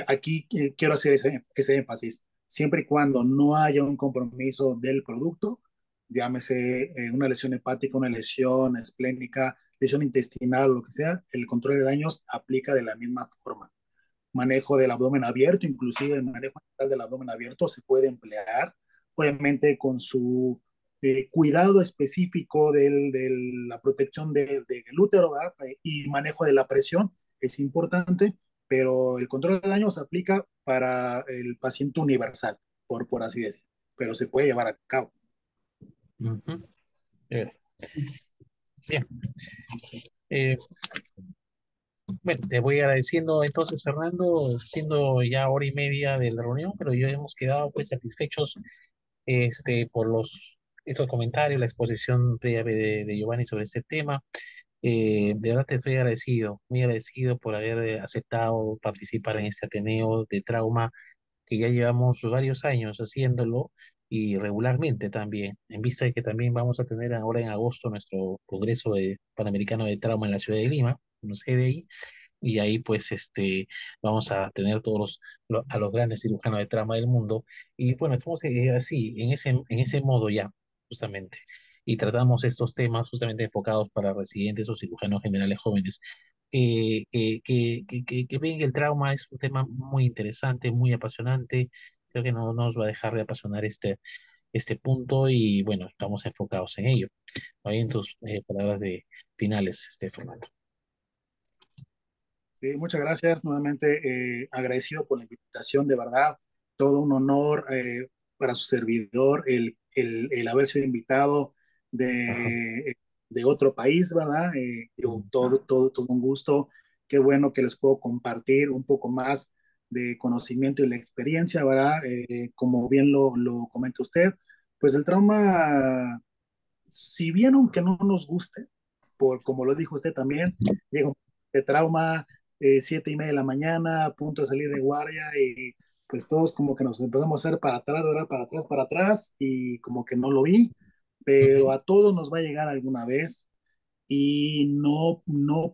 aquí quiero hacer ese énfasis. Siempre y cuando no haya un compromiso del producto, llámese una lesión hepática, una lesión esplénica, lesión intestinal o lo que sea, el control de daños aplica de la misma forma. Manejo del abdomen abierto, inclusive el manejo del abdomen abierto se puede emplear obviamente con su cuidado específico de la protección del útero, ¿verdad? Y manejo de la presión es importante, pero el control de daño se aplica para el paciente universal, por así decirlo, pero se puede llevar a cabo. Ujú. Eh, Bien. Eh, bueno, te voy agradeciendo entonces, Fernando, siendo ya hora y media de la reunión, pero ya hemos quedado pues satisfechos por estos comentarios, la exposición de Giovanni sobre este tema. De verdad te estoy agradecido, muy agradecido por haber aceptado participar en este Ateneo de Trauma que ya llevamos varios años haciéndolo y regularmente también, en vista de que también vamos a tener ahora en agosto nuestro Panamericano de Trauma en la ciudad de Lima, no sé de ahí, y ahí pues vamos a tener a los grandes cirujanos de trauma del mundo y bueno, estamos así, en ese modo ya, justamente. Y tratamos estos temas justamente enfocados para residentes o cirujanos generales jóvenes que ven que el trauma es un tema muy interesante, muy apasionante. Creo que no nos va a dejar de apasionar este punto y bueno, estamos enfocados en ello. Ahí en tus palabras de finales, Fernando. Sí, muchas gracias. Nuevamente agradecido por la invitación, de verdad. Todo un honor para su servidor el haber sido invitado Ajá. de otro país, ¿verdad? Todo un gusto. Qué bueno que les puedo compartir un poco más de conocimiento y la experiencia, ¿verdad? Como bien lo comenta usted, pues el trauma, si bien aunque no nos guste, como lo dijo usted también, llega un de trauma, 7:30 de la mañana, a punto de salir de guardia y pues todos como que nos empezamos a hacer para atrás, ¿verdad? Para atrás y como que no lo vi, pero Ujú. a todos nos va a llegar alguna vez y no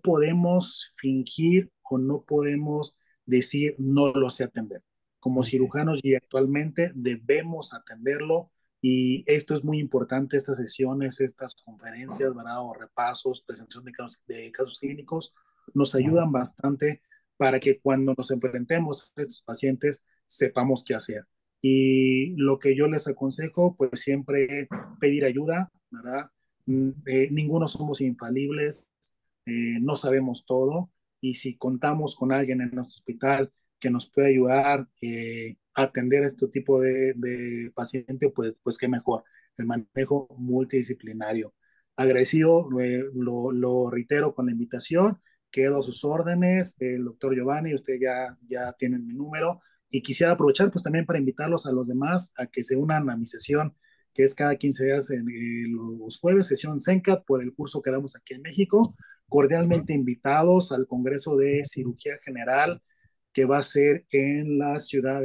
podemos fingir o no podemos decir no lo sé atender. Como Así es. cirujanos y actualmente debemos atenderlo y esto es muy importante, estas sesiones, estas conferencias, ¿verdad? O repasos, presentación de casos clínicos, nos Ajá. ayudan bastante para que cuando nos enfrentemos a estos pacientes sepamos qué hacer. Y lo que yo les aconsejo, pues siempre pedir ayuda, ¿verdad? Ninguno somos infalibles, no sabemos todo y si contamos con alguien en nuestro hospital que nos puede ayudar a atender este tipo de paciente, pues qué mejor, el manejo multidisciplinario. Agradecido, lo reitero con la invitación, quedo a sus órdenes, el doctor Giovanni, usted ya tienen mi número y quisiera aprovechar pues también para invitarlos a los demás a que se unan a mi sesión que es cada 15 días los jueves, sesión CENCAT por el curso que damos aquí en México. Cordialmente invitados al Congreso de Cirugía General que va a ser en la ciudad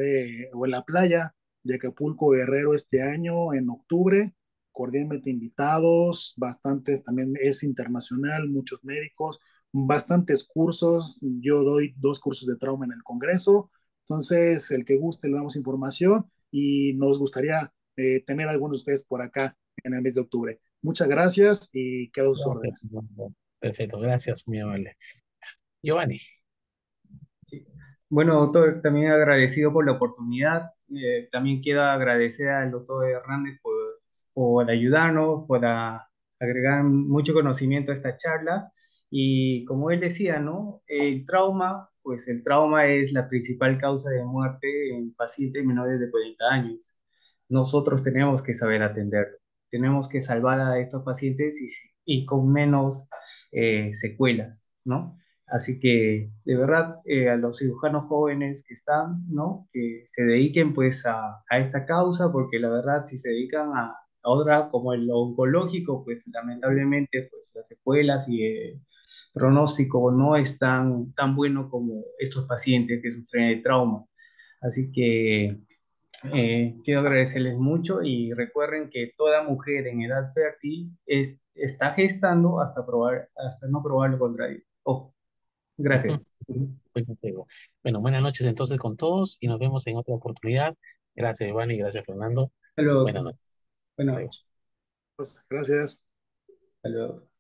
o en la playa de Acapulco Guerrero este año, en octubre. Cordialmente invitados, bastantes, también es internacional, muchos médicos, bastantes cursos. Yo doy 2 cursos de trauma en el Congreso. Entonces, el que guste, le damos información y nos gustaría tener a algunos de ustedes por acá en el mes de octubre. Muchas gracias y quedo a sus Gracias, órdenes. Fernando. Perfecto, gracias, muy amable. Giovanni. Sí. Bueno, doctor, también agradecido por la oportunidad. También quiero agradecer al doctor Hernández por ayudarnos, agregar mucho conocimiento a esta charla. Y como él decía, ¿no? El trauma, pues el trauma es la principal causa de muerte en pacientes menores de 40 años. Nosotros tenemos que saber atenderlo. Tenemos que salvar a estos pacientes y con menos secuelas, ¿no? Así que, de verdad, a los cirujanos jóvenes que están, ¿no? Que se dediquen pues a esta causa, porque la verdad, si se dedican a otra como el oncológico, pues lamentablemente pues las secuelas y el pronóstico no es tan bueno como estos pacientes que sufren de trauma. Así que quiero agradecerles mucho y recuerden que toda mujer en edad fértil está gestando hasta no probar lo contrario. Oh, Ujú. gracias. Buen consejo. Bueno, buenas noches entonces con todos y nos vemos en otra oportunidad. Gracias, Giovanni, gracias, Fernando. Hasta luego. Buenas noches. Hasta Buenas luego. noches. Pues, gracias. Hasta luego.